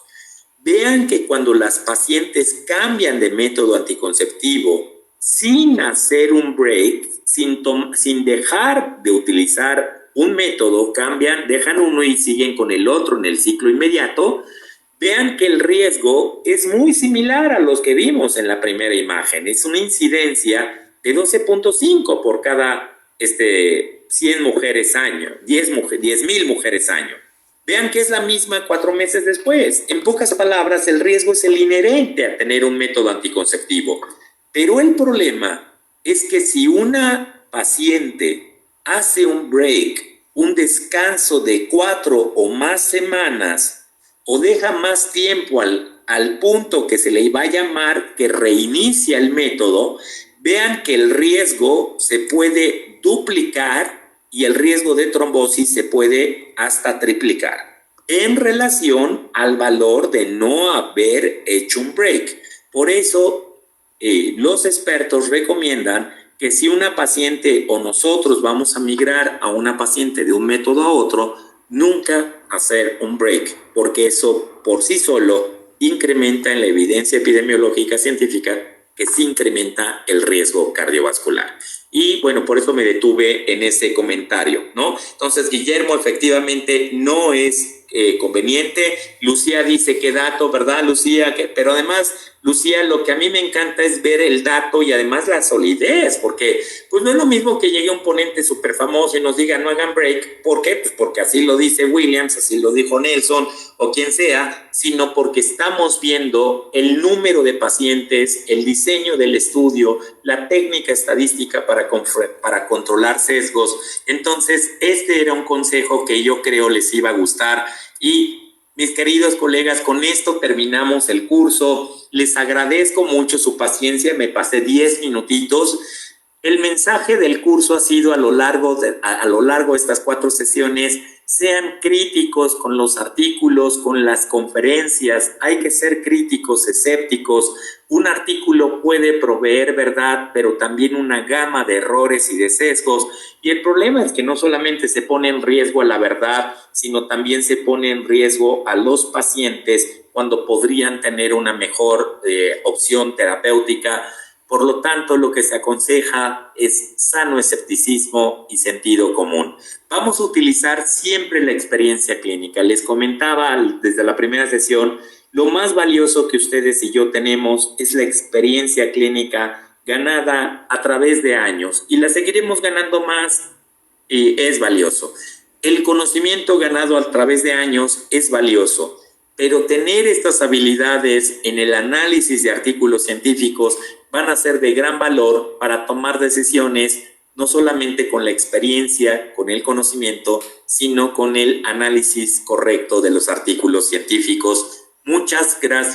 Vean que cuando las pacientes cambian de método anticonceptivo sin hacer un break, sin dejar de utilizar un método, cambian, dejan uno y siguen con el otro en el ciclo inmediato, vean que el riesgo es muy similar a los que vimos en la primera imagen. Es una incidencia de 12.5 por cada 100 mujeres año, 10.000 mujeres año. Vean que es la misma 4 meses después. En pocas palabras, el riesgo es el inherente a tener un método anticonceptivo. Pero el problema es que si una paciente hace un break, un descanso de 4 o más semanas, o deja más tiempo al punto que se le va a llamar que reinicia el método, vean que el riesgo se puede duplicar y el riesgo de trombosis se puede hasta triplicar en relación al valor de no haber hecho un break. Por eso, los expertos recomiendan que si una paciente o nosotros vamos a migrar a una paciente de un método a otro, nunca hacer un break, porque eso por sí solo incrementa en la evidencia epidemiológica científica que sí incrementa el riesgo cardiovascular. Y bueno, por eso me detuve en ese comentario, ¿no? Entonces, Guillermo, efectivamente no es conveniente. Lucía dice qué dato, ¿verdad, Lucía? Pero además, Lucía, lo que a mí me encanta es ver el dato y además la solidez, porque pues no es lo mismo que llegue un ponente súper famoso y nos diga no hagan break. ¿Por qué? Pues porque así lo dice Williams, así lo dijo Nelson o quien sea, sino porque estamos viendo el número de pacientes, el diseño del estudio, la técnica estadística para controlar sesgos. Entonces, este era un consejo que yo creo les iba a gustar. Y mis queridos colegas, con esto terminamos el curso. Les agradezco mucho su paciencia, me pasé 10 minutitos. El mensaje del curso ha sido a lo largo de estas 4 sesiones, sean críticos con los artículos, con las conferencias, hay que ser críticos, escépticos. Un artículo puede proveer verdad, pero también una gama de errores y de sesgos. Y el problema es que no solamente se pone en riesgo a la verdad, sino también se pone en riesgo a los pacientes cuando podrían tener una mejor opción terapéutica. Por lo tanto, lo que se aconseja es sano escepticismo y sentido común. Vamos a utilizar siempre la experiencia clínica. Les comentaba desde la primera sesión, lo más valioso que ustedes y yo tenemos es la experiencia clínica ganada a través de años y la seguiremos ganando más y es valioso. El conocimiento ganado a través de años es valioso, pero tener estas habilidades en el análisis de artículos científicos van a ser de gran valor para tomar decisiones, no solamente con la experiencia, con el conocimiento, sino con el análisis correcto de los artículos científicos. Muchas gracias.